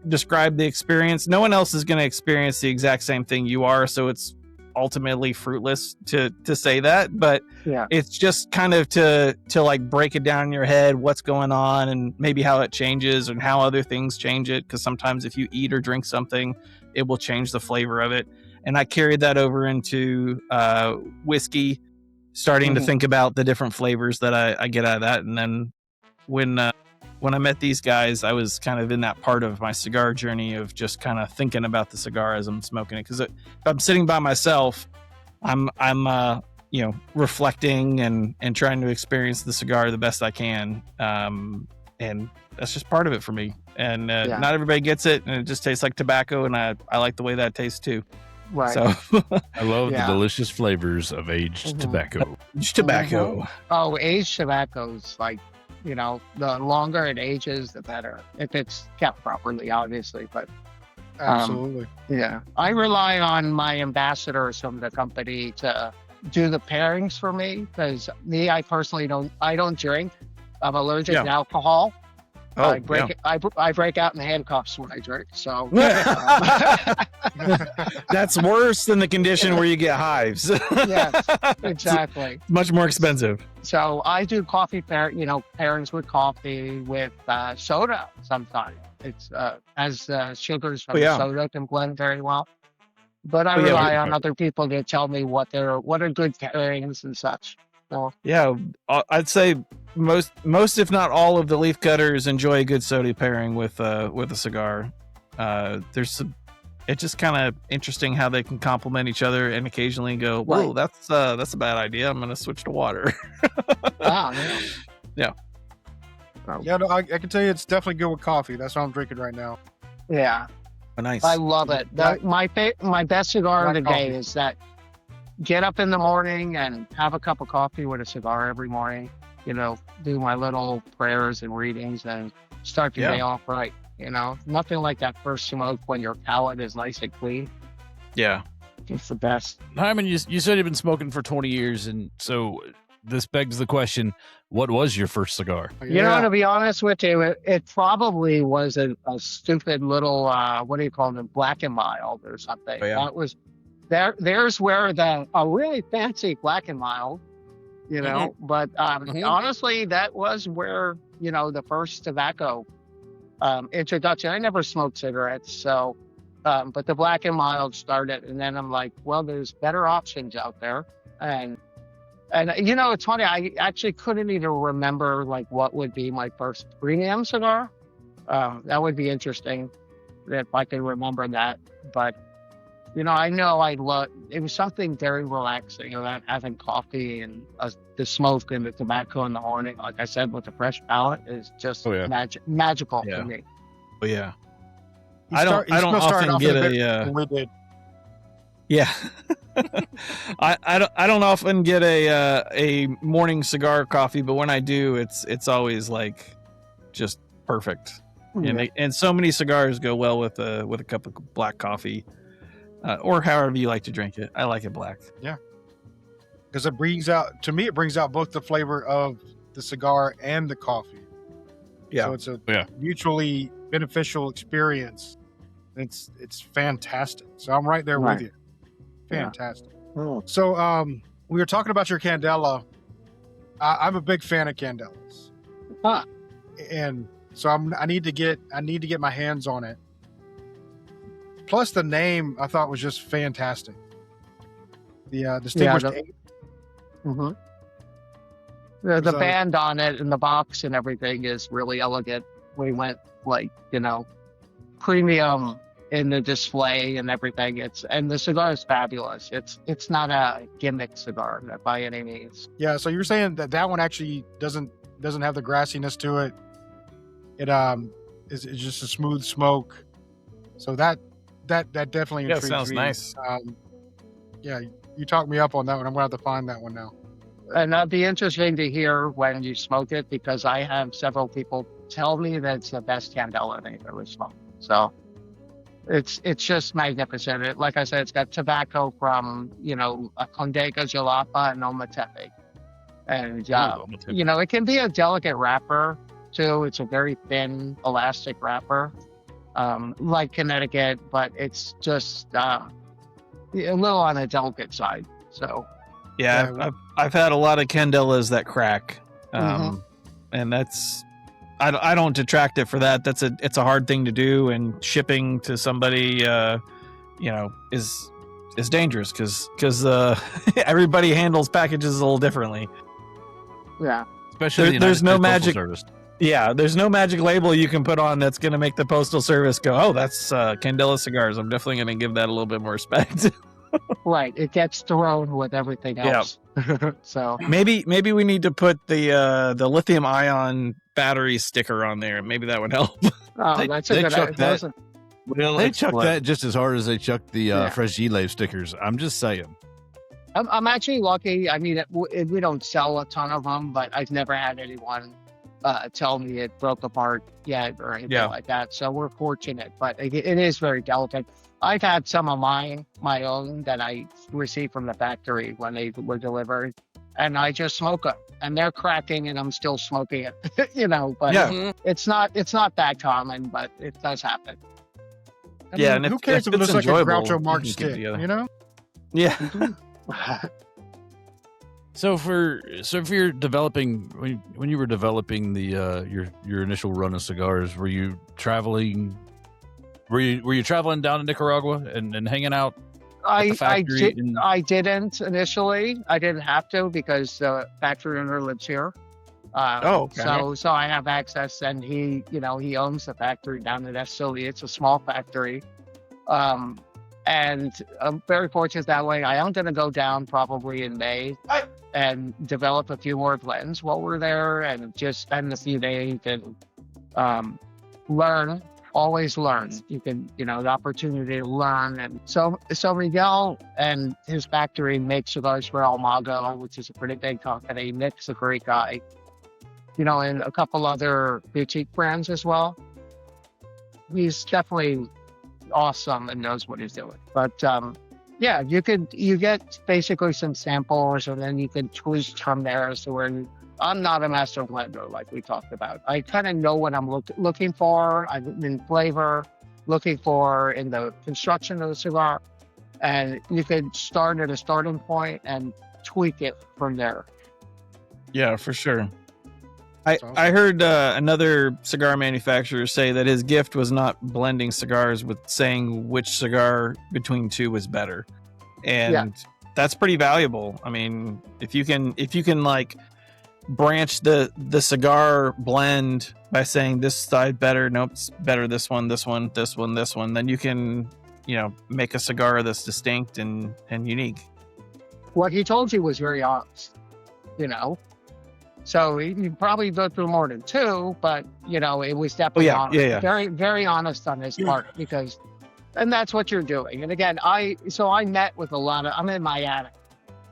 describe the experience. No one else is going to experience the exact same thing you are, so it's ultimately fruitless to say that, but it's just kind of to like break it down in your head, what's going on and maybe how it changes and how other things change it, because sometimes if you eat or drink something, it will change the flavor of it. And I carried that over into whiskey, starting to think about the different flavors that I get out of that. And then when I met these guys, I was kind of in that part of my cigar journey of just kind of thinking about the cigar as I'm smoking it. Because if I'm sitting by myself, I'm reflecting and trying to experience the cigar the best I can. And that's just part of it for me. And not everybody gets it, and it just tastes like tobacco, and I like the way that tastes too. Right. So I love the delicious flavors of aged tobacco. Aged tobacco. Oh, aged tobacco's like, the longer it ages, the better. If it's kept properly, obviously. But Absolutely. I rely on my ambassadors from the company to do the pairings for me, because I personally don't drink. I'm allergic to alcohol. Oh, I break out in handcuffs when I drink. So that's worse than the condition where you get hives. Yes, exactly. Much more expensive. So I do coffee pairings with coffee, with soda sometimes. It's as sugars from the soda can blend very well. But I rely on other people to tell me what are good pairings and such. So, I'd say most if not all of the leaf cutters enjoy a good soda pairing with a cigar. It's just kind of interesting how they can complement each other and occasionally go, whoa, that's a bad idea, I'm gonna switch to water. Yeah, no, I can tell you it's definitely good with coffee. That's what I'm drinking right now. Yeah. Oh, nice. I love it. My best cigar of the day is that get up in the morning and have a cup of coffee with a cigar every morning, do my little prayers and readings and start the day off right. Nothing like that first smoke when your palate is nice and clean. Yeah. It's the best. Hyman, you said you've been smoking for 20 years. And so this begs the question, what was your first cigar? To be honest with you, it probably was a stupid little, what do you call them? Black and Mild or something. Oh, yeah. That was there's where a really fancy Black and Mild, but honestly, that was where, the first tobacco introduction. I never smoked cigarettes, so but the Black and Mild started, and then I'm like, well, there's better options out there. And it's funny, I actually couldn't even remember like what would be my first premium cigar. That would be interesting if I could remember that. But I know it was something very relaxing about having coffee and the smoke and the tobacco in the morning. Like I said, with the fresh palate is just magical for me. Oh yeah. I don't often get we did. Yeah. I don't often get a morning cigar coffee, but when I do, it's always like just perfect. Yeah. And so many cigars go well with a cup of black coffee. Or however you like to drink it. I like it black. Yeah. Because it brings out both the flavor of the cigar and the coffee. Yeah. So it's a mutually beneficial experience. It's fantastic. So I'm right there with you. Fantastic. Yeah. Oh. So we were talking about your Candela. I'm a big fan of Candelas. And so I need to get my hands on it. Plus, the name I thought was just fantastic. The distinguished. The band on it and the box and everything is really elegant. We went premium in the display and everything. And the cigar is fabulous. It's not a gimmick cigar by any means. Yeah. So you're saying that one actually doesn't have the grassiness to it. It is just a smooth smoke. So that definitely intrigues sounds me. nice. You talked me up on that one. I'm gonna have to find that one now. And that'd be interesting to hear when you smoke it, because I have several people tell me that it's the best Candela they've ever smoked. So it's just magnificent. Like I said, it's got tobacco from, a Condega, Jalapa, and Ometepe. And, it can be a delicate wrapper, too. It's a very thin, elastic wrapper, like Connecticut, but it's just a little on the delicate side. So, yeah, I've had a lot of Candelas that crack, and that's I don't detract it for that. It's a hard thing to do, and shipping to somebody, is dangerous because everybody handles packages a little differently. Yeah, especially there's no Postal magic. Service. Yeah, there's no magic label you can put on that's going to make the Postal Service go, oh, that's Candela cigars. I'm definitely going to give that a little bit more respect. Right, it gets thrown with everything else. So maybe we need to put the lithium ion battery sticker on there. Maybe that would help. Oh, that's a good idea. They chuck that just as hard as they chuck the Fragile stickers. I'm just saying. I'm actually lucky. I mean, we don't sell a ton of them, but I've never had anyone tell me it broke apart yet or anything like that. So we're fortunate, but it is very delicate. I've had some of my own that I received from the factory when they were delivered, and I just smoke them, and they're cracking, and I'm still smoking it. But it's not that common, but it does happen. I mean, and who cares if it looks like a Groucho Marx stick? Yeah. So if you're developing when you were developing the your initial run of cigars, were you traveling? Were you traveling down to Nicaragua and hanging out at the factory? I didn't initially. I didn't have to because the factory owner lives here. Okay. So I have access, and he owns the factory down in Esteli. It's a small factory. And I'm very fortunate that way. I am going to go down probably in May and develop a few more blends while we're there, and just spend a few days and learn. Always learn. You can, the opportunity to learn. And so Miguel and his factory make cigars for El Mago, which is a pretty big company. Nick's a great guy. And a couple other boutique brands as well. He's definitely awesome and knows what he's doing. But you get basically some samples, and then you can tweak from there. So I'm not a master blender like we talked about. I kind of know what I'm looking for. I'm in flavor, looking for in the construction of the cigar, and you can start at a starting point and tweak it from there. Yeah, for sure. I heard another cigar manufacturer say that his gift was not blending cigars with saying which cigar between two was better, and that's pretty valuable. I mean, if you can like branch the cigar blend by saying this side better, nope, it's better this one, then you can make a cigar that's distinct and unique. What he told you was very honest, so you probably go through more than two, but it was definitely honest. Very, very honest on his part, and that's what you're doing. And again, I met with I'm in Miami.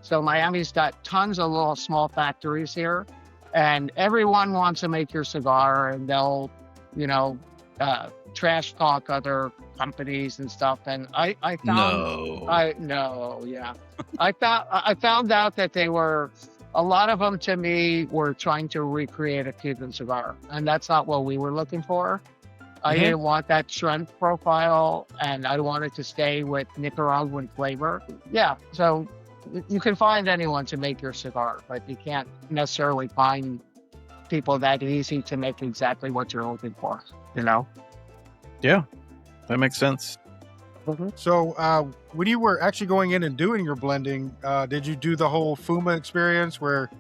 So Miami's got tons of little small factories here, and everyone wants to make your cigar, and they'll, trash talk other companies and stuff. And I found I found out that a lot of them to me were trying to recreate a Cuban cigar, and that's not what we were looking for. I didn't want that strength profile, and I wanted to stay with Nicaraguan flavor. Yeah, so you can find anyone to make your cigar, but you can't necessarily find people that easy to make exactly what you're looking for, Yeah, that makes sense. So when you were actually going in and doing your blending, did you do the whole Fuma experience where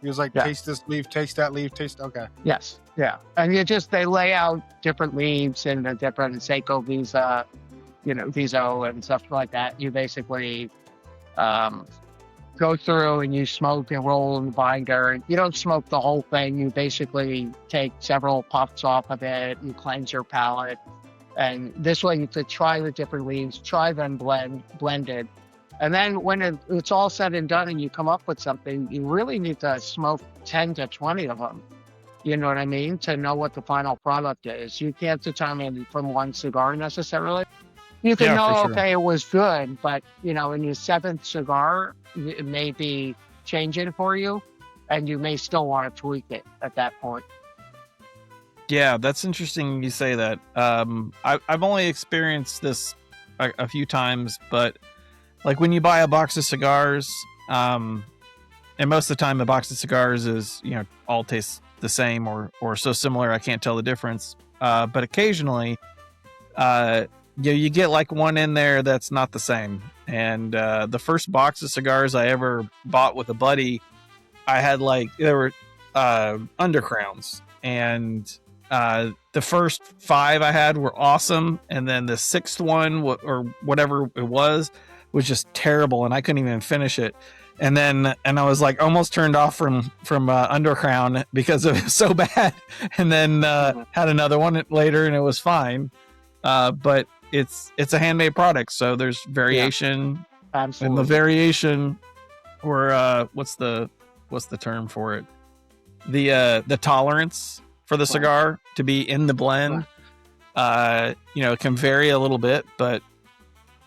he was like, taste this leaf, taste that leaf, okay. Yes, yeah. And they lay out different leaves in a different Seiko Visa, Viso and stuff like that. You basically go through and you smoke and roll in the binder. You don't smoke the whole thing. You basically take several puffs off of it. You cleanse your palate. And this way you could try the different leaves, try them blended, And then when it's all said and done and you come up with something, you really need to smoke 10 to 20 of them. You know what I mean? To know what the final product is. You can't determine from one cigar necessarily. You can Yeah, know, for sure. okay, it was good, but in your 7th cigar, it may be changing for you, and you may still want to tweak it at that point. Yeah, that's interesting you say that. I've only experienced this a few times, but like when you buy a box of cigars, and most of the time a box of cigars is, all tastes the same or so similar I can't tell the difference. But occasionally, you get like one in there that's not the same. And the first box of cigars I ever bought with a buddy, I had there were undercrowns, and the first 5 I had were awesome, and then the 6th one or whatever it was just terrible, and I couldn't even finish it. And I was like almost turned off from undercrown because it was so bad. And then had another one later, and it was fine. But it's a handmade product, so there's variation. Yeah, and the absolutely. variation, or what's the term for it? The tolerance for the cigar to be in the blend, it can vary a little bit, but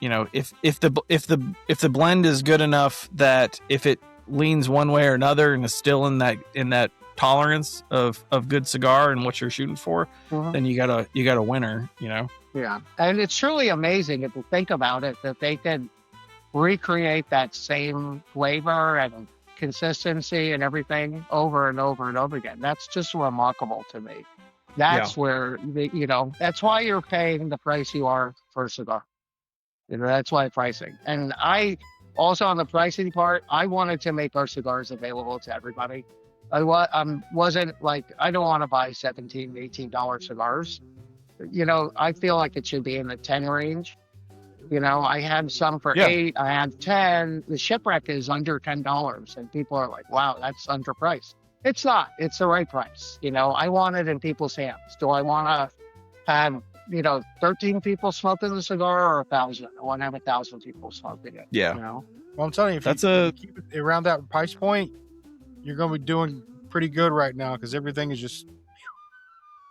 if the blend is good enough that if it leans one way or another and is still in that tolerance of good cigar and what you're shooting for, then you got a winner. Yeah, and it's truly amazing if you think about it that they can recreate that same flavor and consistency and everything over and over and over again. That's just remarkable to me. That's where that's why you're paying the price you are for a cigar. That's why pricing. And I also, on the pricing part, I wanted to make our cigars available to everybody. I wasn't like, I don't want to buy $17, $18 cigars. I feel like it should be in the 10 range. I had some for 8, I had 10. The Shipwreck is under $10, and people are like, wow, that's underpriced. It's not. It's the right price. I want it in people's hands. Do I want to have 13 people smoking the cigar or 1,000? I want to have 1,000 people smoking it. Yeah. Well, I'm telling you, if That's you keep it around that price point, you're going to be doing pretty good right now because everything is just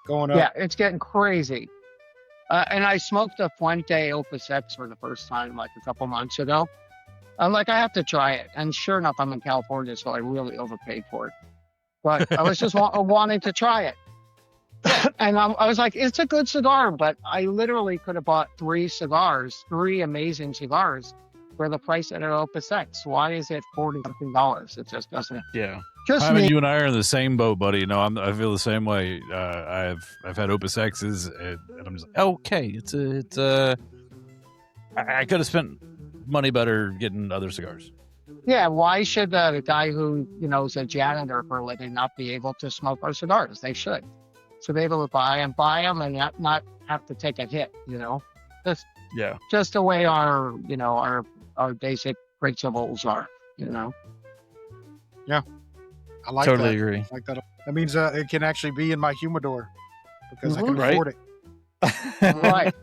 going up. Yeah, it's getting crazy. And I smoked a Fuente Opus X for the first time like a couple months ago. I'm like, I have to try it. And sure enough, I'm in California, so I really overpaid for it. But I was just wanting to try it. And I was like, it's a good cigar, but I literally could have bought 3 amazing cigars for the price at an Opus X. Why is it $40-something? It just doesn't. Yeah. Just I mean, me. you and I are in the same boat, buddy. No, I feel the same way. I've had Opus X's, and I'm just like, okay, I could have spent money better getting other cigars. Yeah, why should the guy who is a janitor for a living not be able to smoke our cigars? They should. So be able to buy them and not have to take a hit. Just the way our basic principles are. Yeah, I like Totally that. agree. I like that. That means it can actually be in my humidor because I can Right. afford it. Right,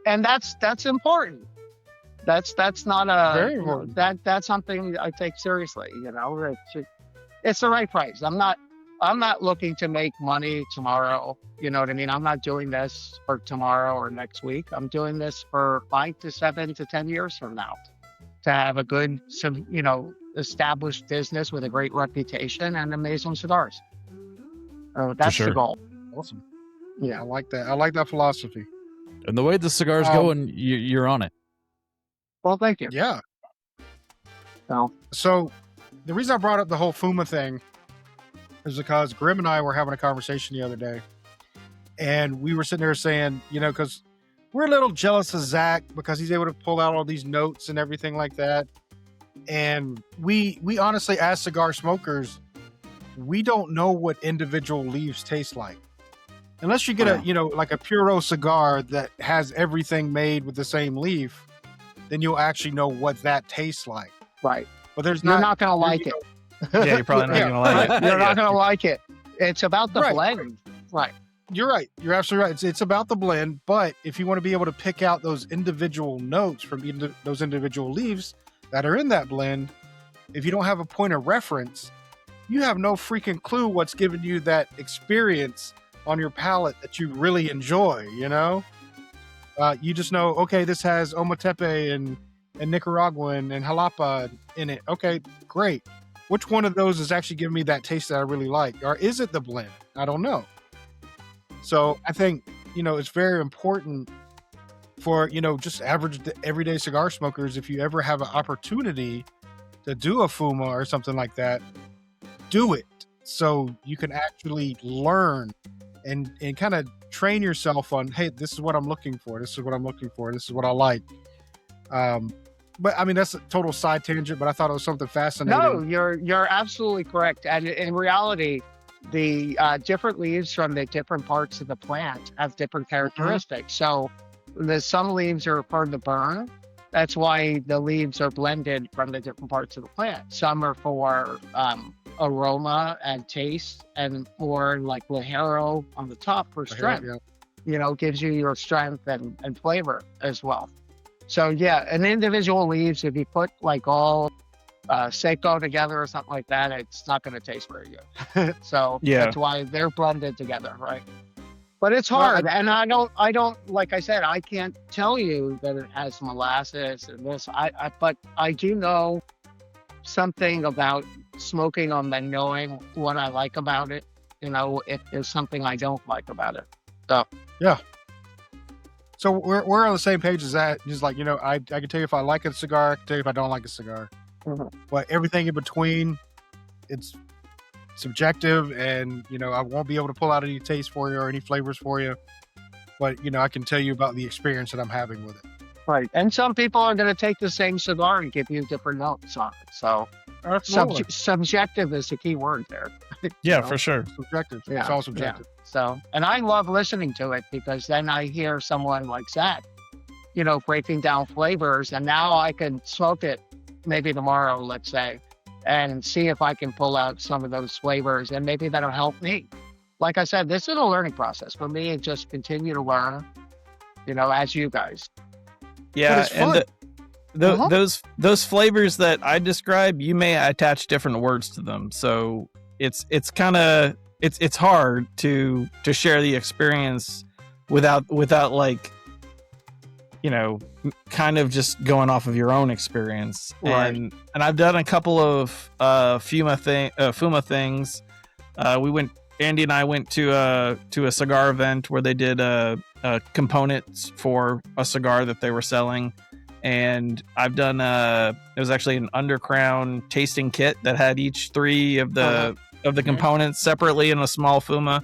and that's important. That's not Very important. that's something I take seriously. It's the right price. I'm not looking to make money tomorrow. You know what I mean? I'm not doing this for tomorrow or next week. I'm doing this for 5 to 7 to 10 years from now to have a good, established business with a great reputation and amazing cigars. That's sure. the goal. Awesome. Yeah. I like that. I like that philosophy. And the way the cigar's going, you're on it. Well, thank you. Yeah. So, So the reason I brought up the whole Fuma thing is because Grim and I were having a conversation the other day, and we were sitting there saying, because we're a little jealous of Zach because he's able to pull out all these notes and everything like that. And we honestly, as cigar smokers, we don't know what individual leaves taste like. Unless you get like a Puro cigar that has everything made with the same leaf, then you'll actually know what that tastes like. right. But there's You're not going to like it. Yeah, you're probably not Yeah. going to like it. You're not going to like it. It's about the Right. blend. Right. You're right. You're absolutely right. It's about the blend, but if you want to be able to pick out those individual notes from those individual leaves, that are in that blend, if you don't have a point of reference, you have no freaking clue what's giving you that experience on your palate that you really enjoy, you know? You just know, okay, this has Ometepe and Nicaraguan and Jalapa in it. Okay, great. Which one of those is actually giving me that taste that I really like? Or is it the blend? I don't know. So I think, it's very important for, just average everyday cigar smokers, if you ever have an opportunity to do a Fuma or something like that, do it so you can actually learn and kind of train yourself on, hey, this is what I'm looking for. This is what I'm looking for. This is what I like. But I mean, that's a total side tangent, but I thought it was something fascinating. No, you're absolutely correct. And in reality, the different leaves from the different parts of the plant have different characteristics. So some leaves are for the burn. That's why the leaves are blended from the different parts of the plant. Some are for aroma and taste, and more like Ligero on the top for strength. Gives you your strength and flavor as well. So yeah, and individual leaves, if you put like all Seiko together or something like that, it's not going to taste very good. So that's why they're blended together, right? But it's hard, and I don't, like I said, I can't tell you that it has molasses and this. But I do know something about smoking them and knowing what I like about it. If there's something I don't like about it. So yeah. So we're on the same page as that. Just like, I can tell you if I like a cigar, I can tell you if I don't like a cigar. But everything in between, it's subjective, and I won't be able to pull out any taste for you or any flavors for you. But I can tell you about the experience that I'm having with it. Right. And some people are going to take the same cigar and give you different notes on it. So subjective is the key word there. Yeah, for sure. Subjective. Yeah, it's all subjective. Yeah. So, and I love listening to it, because then I hear someone like Zach, breaking down flavors, and now I can smoke it maybe tomorrow, let's say, and see if I can pull out some of those flavors, and maybe that'll help me. Like I said, this is a learning process for me, and just continue to learn, as you guys. Yeah, and those flavors that I describe, you may attach different words to them. So it's kind of it's hard to share the experience without like, kind of just going off of your own experience. Right. And I've done a couple of Fuma things. Andy and I went to a cigar event where they did components for a cigar that they were selling. And I've done it was actually an undercrown tasting kit that had each three of the components separately in a small Fuma.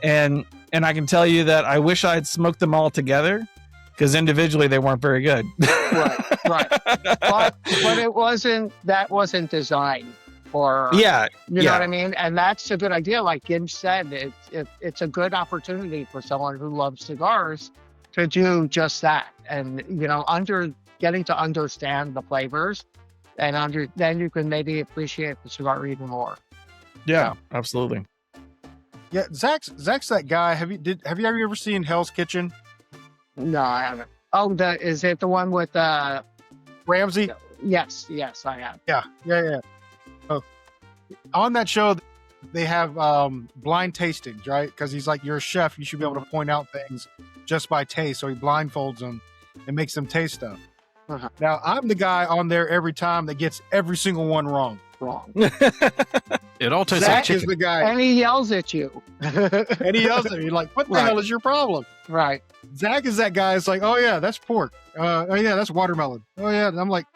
And I can tell you that I wish I had smoked them all together, because individually they weren't very good. Right. But that wasn't designed for, you know what I mean? And that's a good idea. Like Gibbs said, it's a good opportunity for someone who loves cigars to do just that. And, getting to understand the flavors, and then you can maybe appreciate the cigar even more. Yeah, absolutely. Yeah, Zach's that guy. Have you ever seen Hell's Kitchen? No, I haven't. Oh, is it the one with Ramsey? Yes, I have. Yeah. Oh, on that show, they have blind tastings, right? Because he's like, you're a chef, you should be able to point out things just by taste. So he blindfolds them and makes them taste stuff. Now, I'm the guy on there every time that gets every single one wrong. It all tastes Zach like chicken. is the guy. And he yells at you. You're like, what the hell is your problem? Right. Zach is that guy. It's like, oh yeah, that's pork. Oh yeah, that's watermelon. Oh yeah. And I'm like,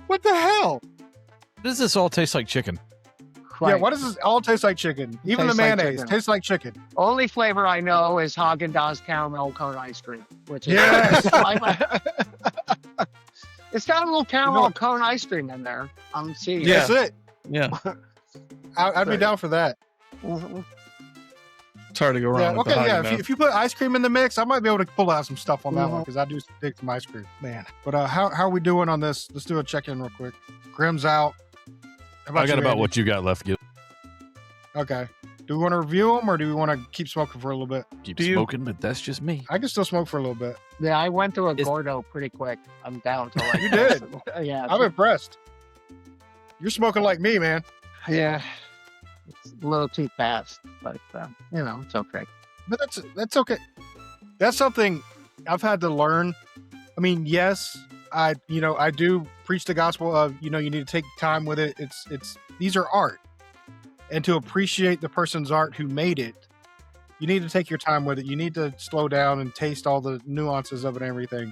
what the hell? Does this all taste like chicken? Right. Yeah, why does this all taste like chicken? Even Tastes the like mayonnaise chicken. tastes like chicken. Only flavor I know is Haagen-Dazs caramel cone ice cream, which is Yes. it's got a little caramel cone ice cream in there. I'm seeing. That's it. Yeah. I'd be down for that. It's hard to go wrong. Yeah, with okay, the yeah. Haagen-Dazs. If you put ice cream in the mix, I might be able to pull out some stuff on that one, because I do dig some ice cream, man. But how are we doing on this? Let's do a check-in real quick. Grim's out. How I got you, about Andy? what you got left. Gil. Okay. Do we want to review them or do we want to keep smoking for a little bit? Keep Do you- smoking, but that's just me. I can still smoke for a little bit. Yeah, I went through a Is- Gordo pretty quick. I'm down to like You did? Yeah, I'm impressed. You're smoking like me, man. yeah. It's a little too fast, but it's okay. But that's okay. That's something I've had to learn. I mean, yes, I do preach the gospel of, you need to take time with it. These are art. And to appreciate the person's art who made it, you need to take your time with it. You need to slow down and taste all the nuances of it and everything.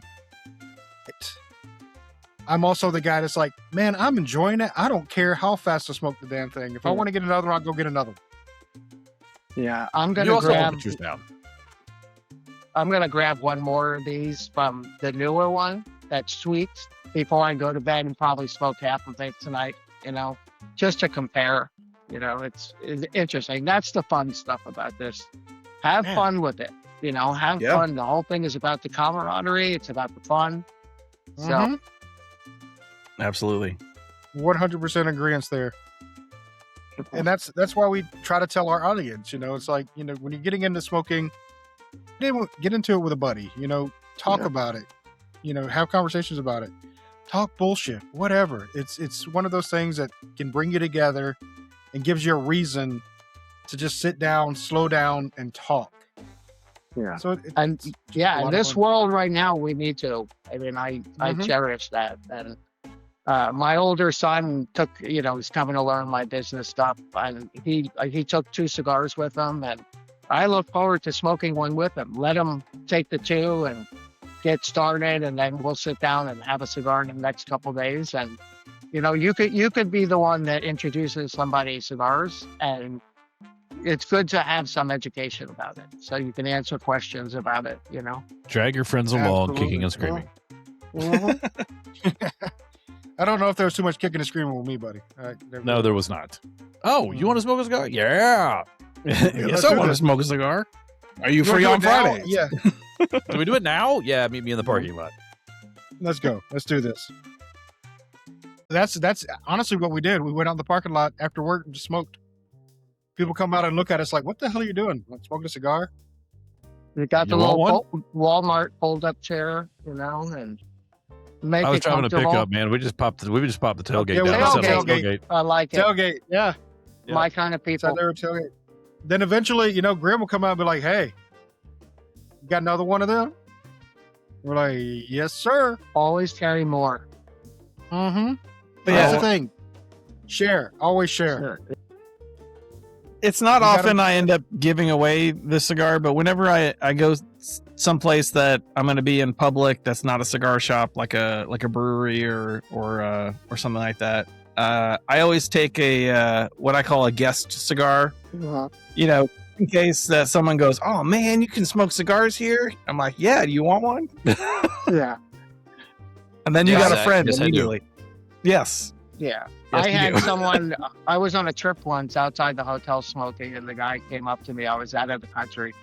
I'm also the guy that's like, man, I'm enjoying it. I don't care how fast I smoke the damn thing. If I want to get another one, I'll go get another one. Yeah, I'm You gonna also grab. put yours down. I'm gonna grab one more of these from the newer one that's sweet before I go to bed and probably smoke half of it tonight. Just to compare. It's interesting. That's the fun stuff about this. Have Man. fun with it. Have Yeah. fun. The whole thing is about the camaraderie. It's about the fun. So Mhm. Absolutely. 100% agreement there. And that's why we try to tell our audience, it's like, when you're getting into smoking, get into it with a buddy, talk Yeah. about it, have conversations about it, talk bullshit, whatever. It's one of those things that can bring you together and gives you a reason to just sit down, slow down, and talk. Yeah. So And it's yeah, a in lot of this fun. world right now, we need to. I mean, I Mhm. cherish that. And my older son took, he's coming to learn my business stuff, and he took 2 cigars with him, and I look forward to smoking one with him. Let him take the 2 and get started, and then we'll sit down and have a cigar in the next couple days. And you could be the one that introduces somebody cigars, and it's good to have some education about it, so you can answer questions about it. Drag your friends along, Absolutely. kicking and screaming. I don't know if there was too much kicking and screaming with me, buddy. No, there was not. Oh, you want to smoke a cigar? Yeah. Yes, let's I do want to this. smoke a cigar. Are you You free wanna on do it now? Friday? Yeah, Do we do it now? Yeah, meet me in the parking lot. let's go. Let's do this. That's honestly what we did. We went out in the parking lot after work and just smoked. People come out and look at us like, "What the hell are you doing? Like smoking a cigar?" You got the You want little Walmart fold-up chair, and make I was it driving a comfortable. pickup, man. We just popped the tailgate Yeah, we down. popped Set up the tailgate. I like it. Tailgate, yeah. Yeah. My kind of So people. they were tailgate. Then eventually, Graham will come out and be like, "Hey, you got another one of them?" We're like, "Yes, sir." Always carry more. Mm-hmm. But Yeah. here's the thing: share, always share. Sure. It's not You gotta- often I end up giving away the cigar, but whenever I go someplace that I'm going to be in public, that's not a cigar shop, like a brewery or something like that. I always take a what I call a guest cigar. Uh-huh. In case that someone goes, "Oh man, you can smoke cigars here." I'm like, "Yeah, do you want one?" Yeah. And then you Yes, got a friend yes, I do. immediately. Yes. Yeah. Yes, I you had do. someone, I was on a trip once outside the hotel smoking, and the guy came up to me. I was out of the country.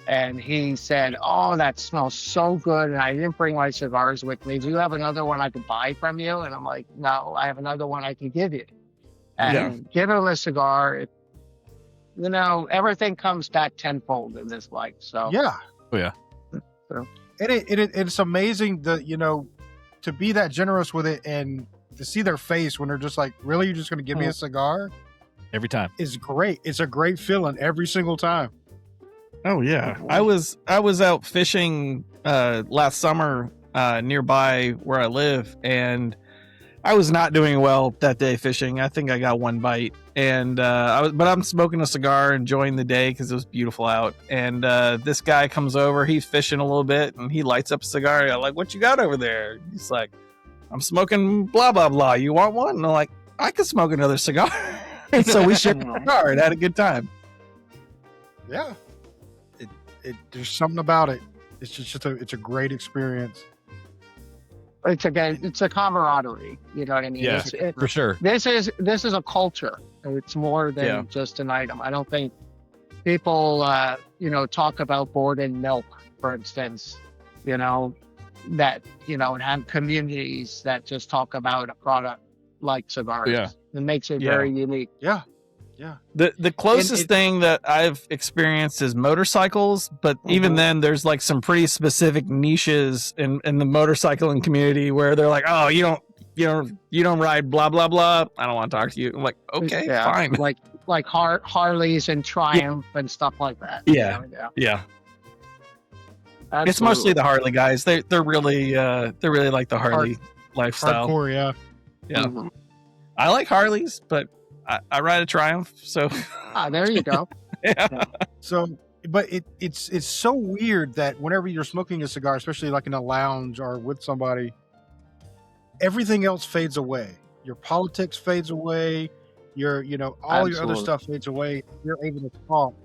And he said, "Oh, that smells so good." And I didn't bring my cigars with me. "Do you have another one I could buy from you?" And I'm like, "No, I have another one I can give you." And give him a cigar. Everything comes back tenfold in this life. So Yeah. Oh, yeah. So. And it's amazing that, to be that generous with it and to see their face when they're just like, "Really? You're just going to give me a cigar?" Every time. Is great. It's a great feeling every single time. Oh yeah. I was out fishing last summer nearby where I live, and I was not doing well that day fishing. I think I got one bite, and but I'm smoking a cigar, enjoying the day because it was beautiful out. And this guy comes over, he's fishing a little bit, and he lights up a cigar. I'm like, "What you got over there?" He's like, "I'm smoking blah blah blah. You want one?" And I'm like, "I could smoke another cigar." And so we shared a cigar and had a good time. Yeah. There's something about it. It's just it's a great experience. it's a camaraderie. You know what I mean? Yeah. For sure. This is a culture. It's more than Yeah. just an item. I don't think people talk about board and milk, for instance, that and have communities that just talk about a product like cigars. Yeah. It makes it Yeah. very unique. Yeah. Yeah. The closest it- thing that I've experienced is motorcycles, but even then there's like some pretty specific niches in the motorcycling community where they're like, oh, you don't ride blah blah blah. I don't want to talk to you. I'm like, okay, Yeah, fine. like Harleys and Triumph and stuff like that. Yeah. You know, Yeah. Absolutely. It's mostly the Harley guys. They're really like the Harley lifestyle. Hardcore, yeah. Yeah. Mhm. I like Harleys, but I ride a Triumph, so There you go. yeah. So, but it's so weird that whenever you're smoking a cigar, especially like in a lounge or with somebody, everything else fades away. Your politics fades away. All your other Absolutely. stuff fades away. You're able to talk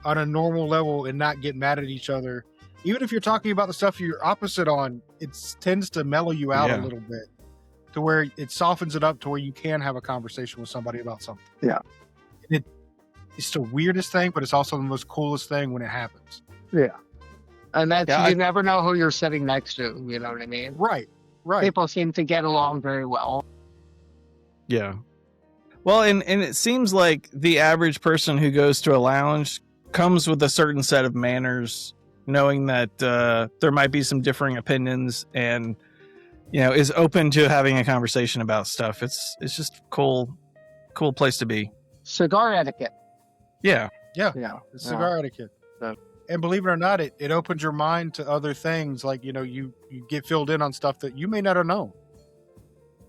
on a normal level and not get mad at each other. Even if you're talking about the stuff you're opposite on, it tends to mellow you out Yeah. a little bit to where it softens it up to where you can have a conversation with somebody about something. Yeah. It's the weirdest thing, but it's also the most coolest thing when it happens. And that's Yeah, you never know who you're sitting next to. You know what I mean? Right. People seem to get along very well. Yeah. Well, and it seems like the average person who goes to a lounge comes with a certain set of manners, knowing that there might be some differing opinions, and is open to having a conversation about stuff. It's just cool place to be. Cigar etiquette. Yeah. Yeah. It's cigar etiquette. Yeah. And believe it or not, it opens your mind to other things. Like, you get filled in on stuff that you may not have known.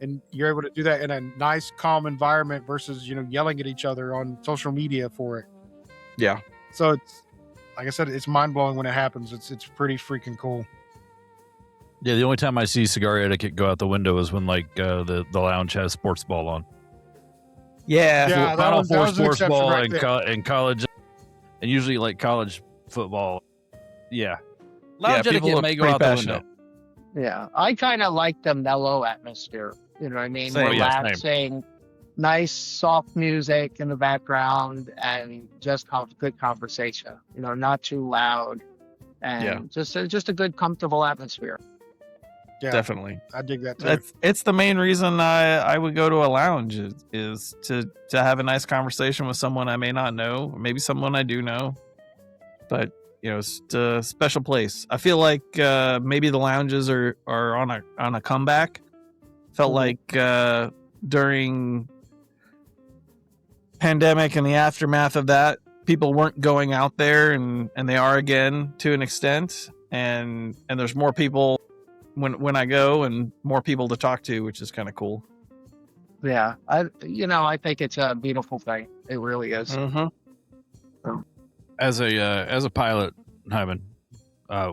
And you're able to do that in a nice, calm environment versus, yelling at each other on social media for it. Yeah. So it's, like I said, it's mind blowing when it happens. It's pretty freaking cool. Yeah, the only time I see cigar etiquette go out the window is when the lounge has sports ball on. Yeah. Yeah, that Final was- that Four was an sports exception ball right and, there. and college, and usually like college football. Yeah, lounge people etiquette look may go pretty out the passionate. window. Yeah. I kind of like the mellow atmosphere. You know what I mean? Same. Yeah, same. Relaxing, nice, soft music in the background, and just good conversation. Not too loud, and just a good, comfortable atmosphere. Yeah, Definitely. I dig that too. It's the main reason I would go to a lounge is to have a nice conversation with someone I may not know, or maybe someone I do know, but it's a special place. I feel like maybe the lounges are on a comeback. Felt like during pandemic and the aftermath of that, people weren't going out there, and they are again to an extent, and there's more people when I go, and more people to talk to, which is kind of cool. Yeah. I think it's a beautiful thing. It really is. Mm-hmm. As a pilot, Hyman,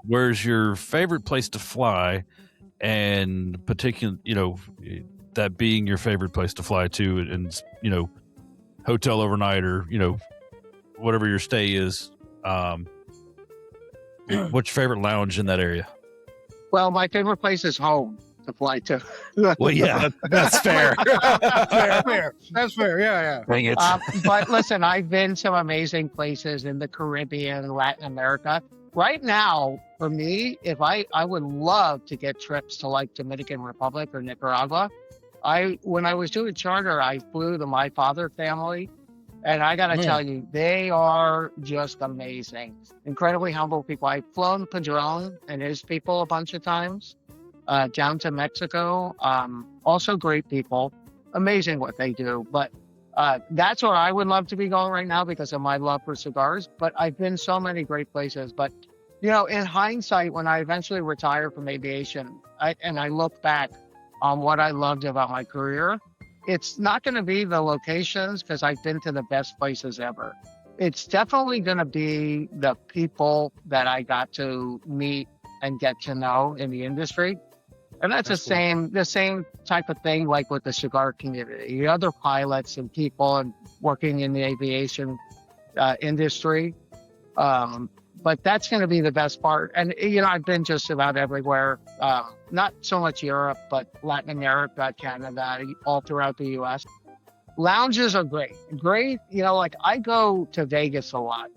where's your favorite place to fly, and particular, that being your favorite place to fly to, and hotel overnight, or whatever your stay is. What's your favorite lounge in that area? Well, my favorite place is home to fly to. Well, yeah, That's fair. That's fair. Yeah. dang it. But listen, I've been some amazing places in the Caribbean, Latin America. Right now, for me, if I would love to get trips to like Dominican Republic or Nicaragua. When I was doing charter, I flew to my father family, and I got to tell you, they are just amazing, incredibly humble people. I've flown Padron and his people a bunch of times down to Mexico. Also great people, amazing what they do. But that's where I would love to be going right now because of my love for cigars. But I've been so many great places. But in hindsight, when I eventually retired from aviation, I look back on what I loved about my career, it's not going to be the locations because I've been to the best places ever. It's definitely going to be the people that I got to meet and get to know in the industry. And that's the same type of thing like with the cigar community, the other pilots and people and working in the aviation industry. But that's going to be the best part. And, I've been just about everywhere, not so much Europe, but Latin America, Canada, all throughout the U.S. Lounges are great. Like I go to Vegas a lot,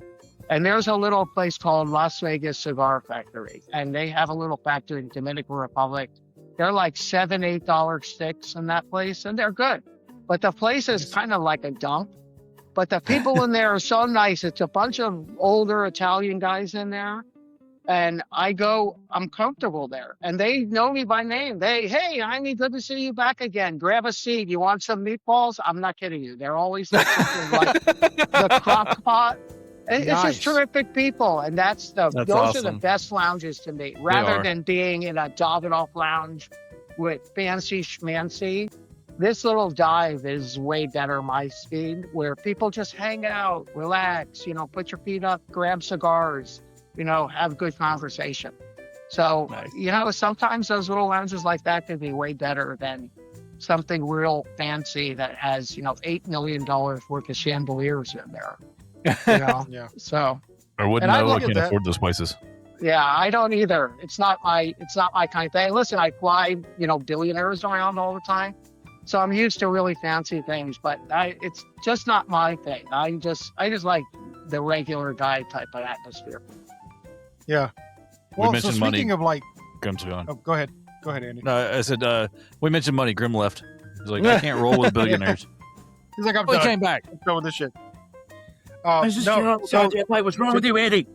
and there's a little place called Las Vegas Cigar Factory, and they have a little factory in Dominican Republic. They're like $7-8 sticks in that place, and they're good. But the place is kind of like a dump. But the people in there are so nice. It's a bunch of older Italian guys in there. And I'm comfortable there. And they know me by name. Hey, Jaime, good to see you back again. Grab a seat. You want some meatballs? I'm not kidding you. They're always like something like the crock pot. It's just terrific people. And those awesome. are the best lounges to me. Rather than being in a Davidoff lounge with fancy schmancy, this little dive is way better my speed, where people just hang out, relax, put your feet up, grab cigars, have good conversation. So, Nice. Sometimes those little lounges like that can be way better than something real fancy that has, $8 million worth of chandeliers in there. Yeah. So, I wouldn't And I know. I look at can't that. afford those places. yeah, I don't either. It's not my kind of thing. Listen, I fly, billionaires around all the time. So I'm used to really fancy things, but it's just not my thing. I just like the regular guy type of atmosphere. Yeah. We Well, so mentioned money. speaking of like, Grim's gone. oh, go ahead, Andy. No, I said we mentioned money. Grim left. He's like, I can't roll with billionaires. He's like, I'm Oh, he done. came back. Let's go with this shit. What's wrong with you, Andy?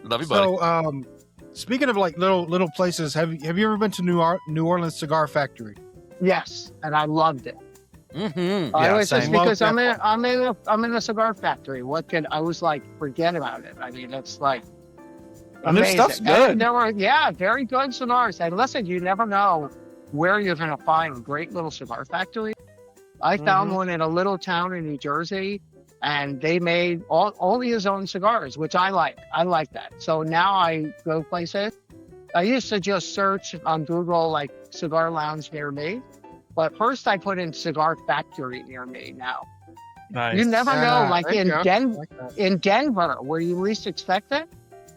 Love you, buddy. So, speaking of like little places, have you ever been to New Orleans Cigar Factory? Yes, and I loved it. Mm-hmm. I Yeah, always just same. because Love I'm in a cigar factory. I was like, forget about it. I mean, it's like And their amazing. stuff's And good. there were very good cigars. And listen, you never know where you're going to find great little cigar factories. I found one in a little town in New Jersey, and they made only his own cigars, which I like. I like that. So now I go places. I used to just search on Google like cigar lounge near me, but first I put in cigar factory near me. Now Nice. you never know. Like there you go. in Denver, where you least expect it,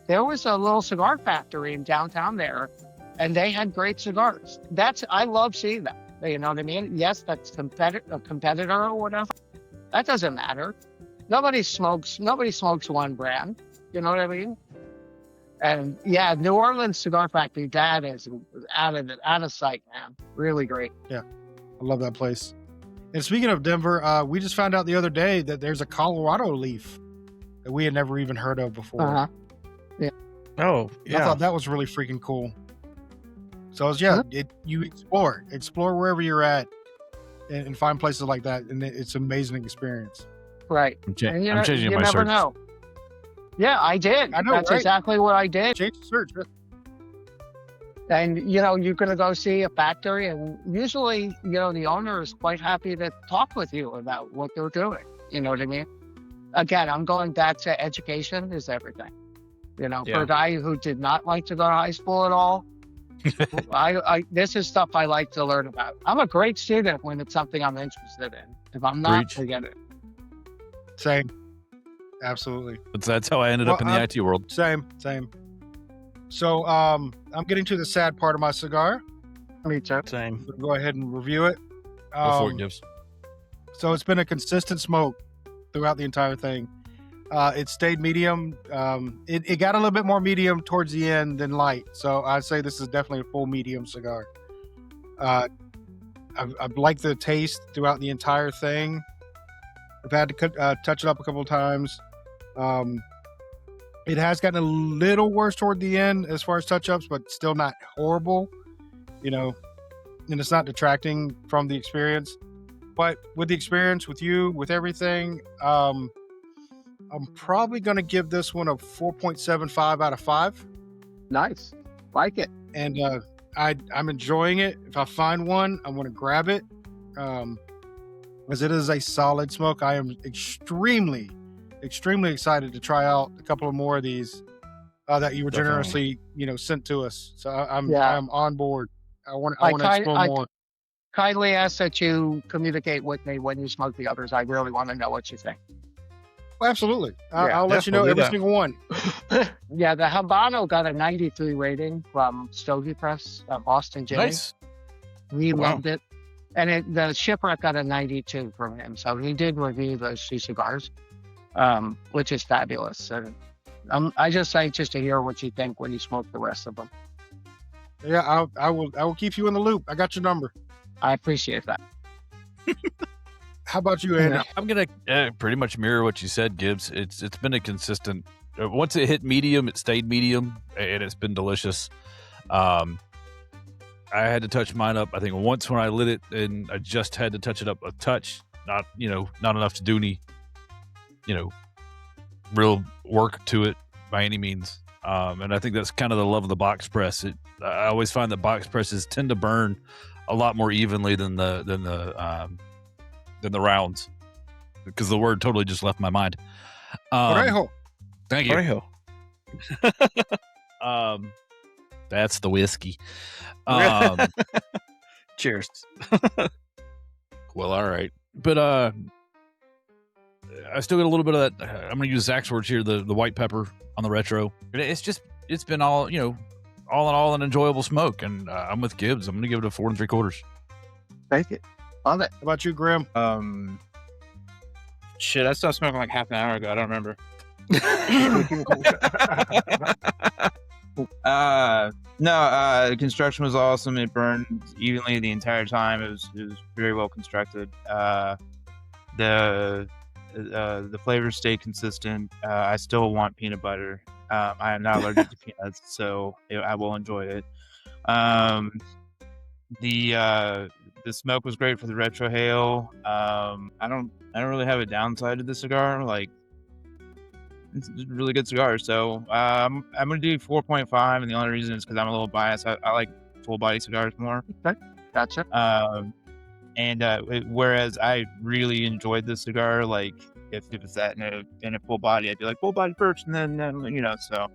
there was a little cigar factory in downtown there, and they had great cigars. I love seeing that. You know what I mean? Yes, that's a competitor or whatever. That doesn't matter. Nobody smokes one brand. You know what I mean? And yeah, New Orleans Cigar Factory, that is out of sight, man. Really great. I love that place. And speaking of Denver, we just found out the other day that there's a Colorado leaf that we had never even heard of before. Uh-huh. Oh, I yeah. thought that was really freaking cool. So you explore wherever you're at, and find places like that, and it's an amazing experience. Right. I'm And changing you my never search. know. Yeah, I did. I know, That's right? exactly what I did. Change the search. And you're going to go see a factory, and usually, the owner is quite happy to talk with you about what they're doing. You know what I mean? Again, I'm going back to education is everything. For Yeah. a guy who did not like to go to high school at all, this is stuff I like to learn about. I'm a great student when it's something I'm interested in. If I'm not, Preach. forget it. Same. Absolutely. But that's how I ended up in the IT world. Same. So I'm getting to the sad part of my cigar. Me too. Same. We'll go ahead and review it. Before it gives. So it's been a consistent smoke throughout the entire thing. It stayed medium. It got a little bit more medium towards the end than light. So I'd say this is definitely a full medium cigar. I've liked the taste throughout the entire thing. I've had to touch it up a couple of times. It has gotten a little worse toward the end as far as touch-ups, but still not horrible, and it's not detracting from the experience. But with the experience, with you, with everything, I'm probably going to give this one a 4.75 out of 5. Nice. Like it. And I'm enjoying it. If I find one, I'm going to grab it. As it is a solid smoke, I am extremely excited to try out a couple of more of these that you were generously, sent to us. So I'm on board. I want to explore more. Kindly ask that you communicate with me when you smoke the others. I really want to know what you think. Well, absolutely. Yeah, I'll let you know we'll do every that. single one. Yeah, the Habano got a 93 rating from Stogie Press, Boston Jimmy. Nice. We Wow. loved it. And the Shipwreck got a 92 from him. So he did review those two cigars, which is fabulous. And I just anxious to hear what you think when you smoke the rest of them. Yeah, I will keep you in the loop. I got your number. I appreciate that. How about you, Andy? I'm gonna pretty much mirror what you said, Gibbs. It's been a consistent. Once it hit medium, it stayed medium, and it's been delicious. I had to touch mine up, I think, once when I lit it, and I just had to touch it up a touch. Not enough to do any, real work to it by any means. And I think that's kind of the love of the box press. I always find that box presses tend to burn a lot more evenly than the rounds, because the word totally just left my mind. Orejo. Thank you. Orejo. That's the whiskey. Cheers. Well, all right, but I still get a little bit of that. I'm gonna use Zach's words here. The white pepper on the retro. It's been all all in all an enjoyable smoke, and I'm with Gibbs. I'm gonna give it a 4 3/4. Thank you. Love it. How about you, Grim? Shit, I stopped smoking like half an hour ago. I don't remember. No, construction was awesome. It burned evenly the entire time. It was very well constructed. The flavors stay consistent. I still want peanut butter. I am not allergic to peanuts, so I will enjoy it. The smoke was great for the retrohale. I don't really have a downside to the cigar. Like, it's a really good cigar. So I'm gonna do 4.5, and the only reason is because I'm a little biased. I like full body cigars more. Okay. Gotcha. Whereas I really enjoyed this cigar, like if it was that in a full body, I'd be like full body first, and then so.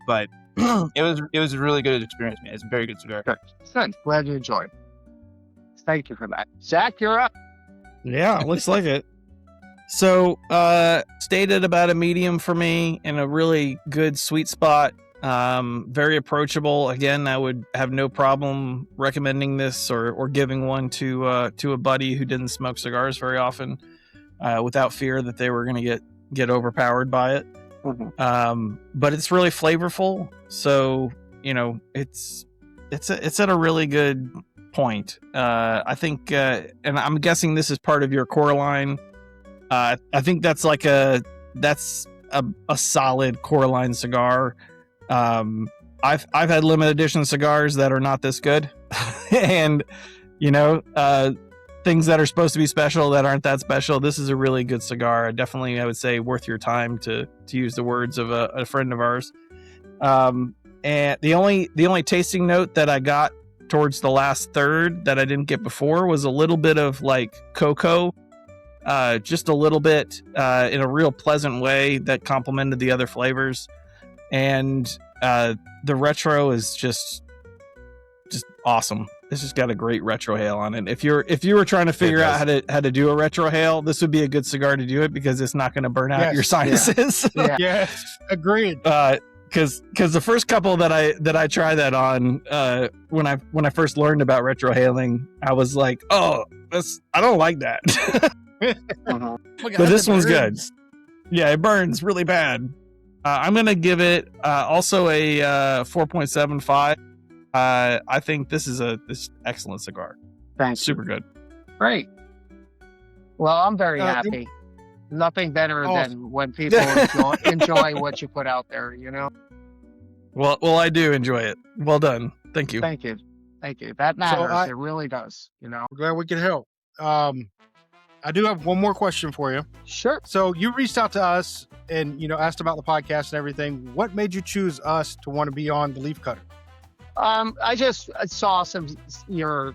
But it was a really good experience, man. It's a very good cigar. Good. Glad you enjoyed. Thank you for that. Zach, you're up. Yeah, looks like it. So, stayed at about a medium for me, in a really good sweet spot. Very approachable. Again, I would have no problem recommending this or giving one to a buddy who didn't smoke cigars very often, without fear that they were going to get overpowered by it. Mm-hmm. But it's really flavorful. So, it's at a really good point. I think, and I'm guessing this is part of your core line. I think that's a solid core line cigar. I've had limited edition cigars that are not this good, and things that are supposed to be special that aren't that special. This is a really good cigar. Definitely, I would say, worth your time, to use the words of a friend of ours. And the only tasting note that I got towards the last third that I didn't get before was a little bit of like cocoa. Just a little bit, in a real pleasant way that complemented the other flavors. And the retro is just awesome. This has got a great retrohale on it. If you were trying to figure out how to do a retrohale, this would be a good cigar to do it, because it's not going to burn out your sinuses. Yeah. Yes, agreed. Because the first couple that I tried that on, when I first learned about retrohaling, I was like, oh, I don't like that. Uh-huh. But this one's good. Yeah, it burns really bad. I'm gonna give it also a 4.75. I think this is this excellent cigar. Thanks. Super good. Great. Well, I'm very happy. Nothing better than when people enjoy what you put out there. Well, I do enjoy it. Well done. Thank you. Thank you. That matters. It really does. We're glad we could help. I do have one more question for you. Sure. So you reached out to us and asked about the podcast and everything. What made you choose us to want to be on the Leaf Cutter? I just saw some of your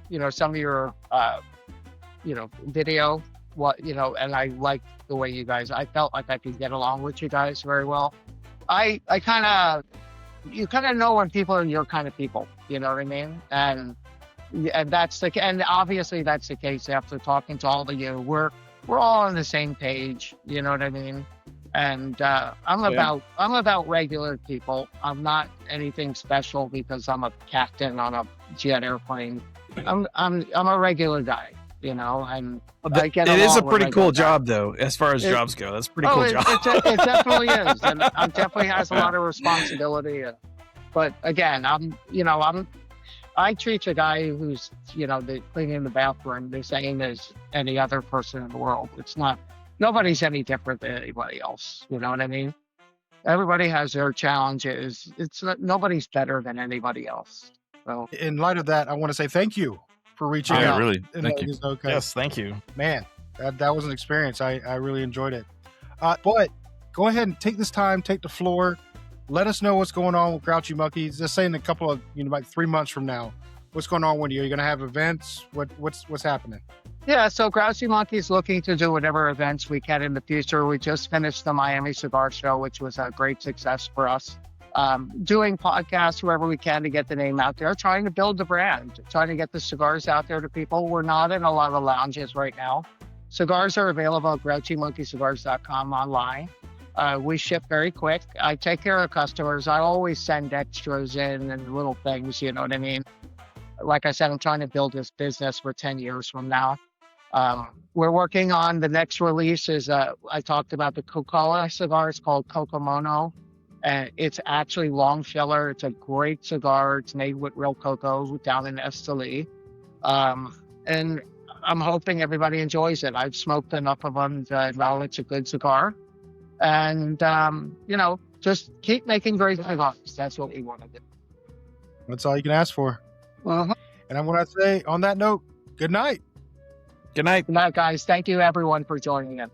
video. And I liked the way you guys. I felt like I could get along with you guys very well. You kind of know when people are your kind of people. You know what I mean? And obviously that's the case after talking to all of you. We're all on the same page. You know what I mean? And I'm about regular people. I'm not anything special because I'm a captain on a jet airplane. I'm a regular guy. And I get it is a along pretty with cool regular job, though, as far as jobs go. That's a pretty cool job. It definitely is, and it definitely has a lot of responsibility. But again, I treat a guy who's, cleaning the bathroom the same as any other person in the world. It's not, nobody's any different than anybody else. You know what I mean? Everybody has their challenges. It's not, nobody's better than anybody else. So In light of that, I want to say thank you for reaching Yeah, out. really. and Thank letting you. us know, 'cause, Yes, thank you. man, that was an experience. I really enjoyed it. But go ahead and take this time, take the floor. Let us know what's going on with Grouchy Monkeys. Just say in a couple of, like 3 months from now, what's going on with you? Are you going to have events? What's happening? yeah, so Grouchy Monkey's looking to do whatever events we can in the future. We just finished the Miami Cigar Show, which was a great success for us. Doing podcasts wherever we can to get the name out there, trying to build the brand, trying to get the cigars out there to people. We're not in a lot of lounges right now. Cigars are available at grouchymonkeycigars.com online. We ship very quick. I take care of customers. I always send extras in and little things, you know what I mean? Like I said, I'm trying to build this business for 10 years from now. We're working on the next release is, I talked about the Coca-Cola cigar. It's called Cocomono. And it's actually long filler. It's a great cigar. It's made with real cocoa down in Esteli. And I'm hoping everybody enjoys it. I've smoked enough of them to know it's a good cigar. And, just keep making great cigars. That's what we want to do. That's all you can ask for. Uh-huh. And I'm going to say, on that note, good night. Good night. Good night, guys. Thank you, everyone, for joining in.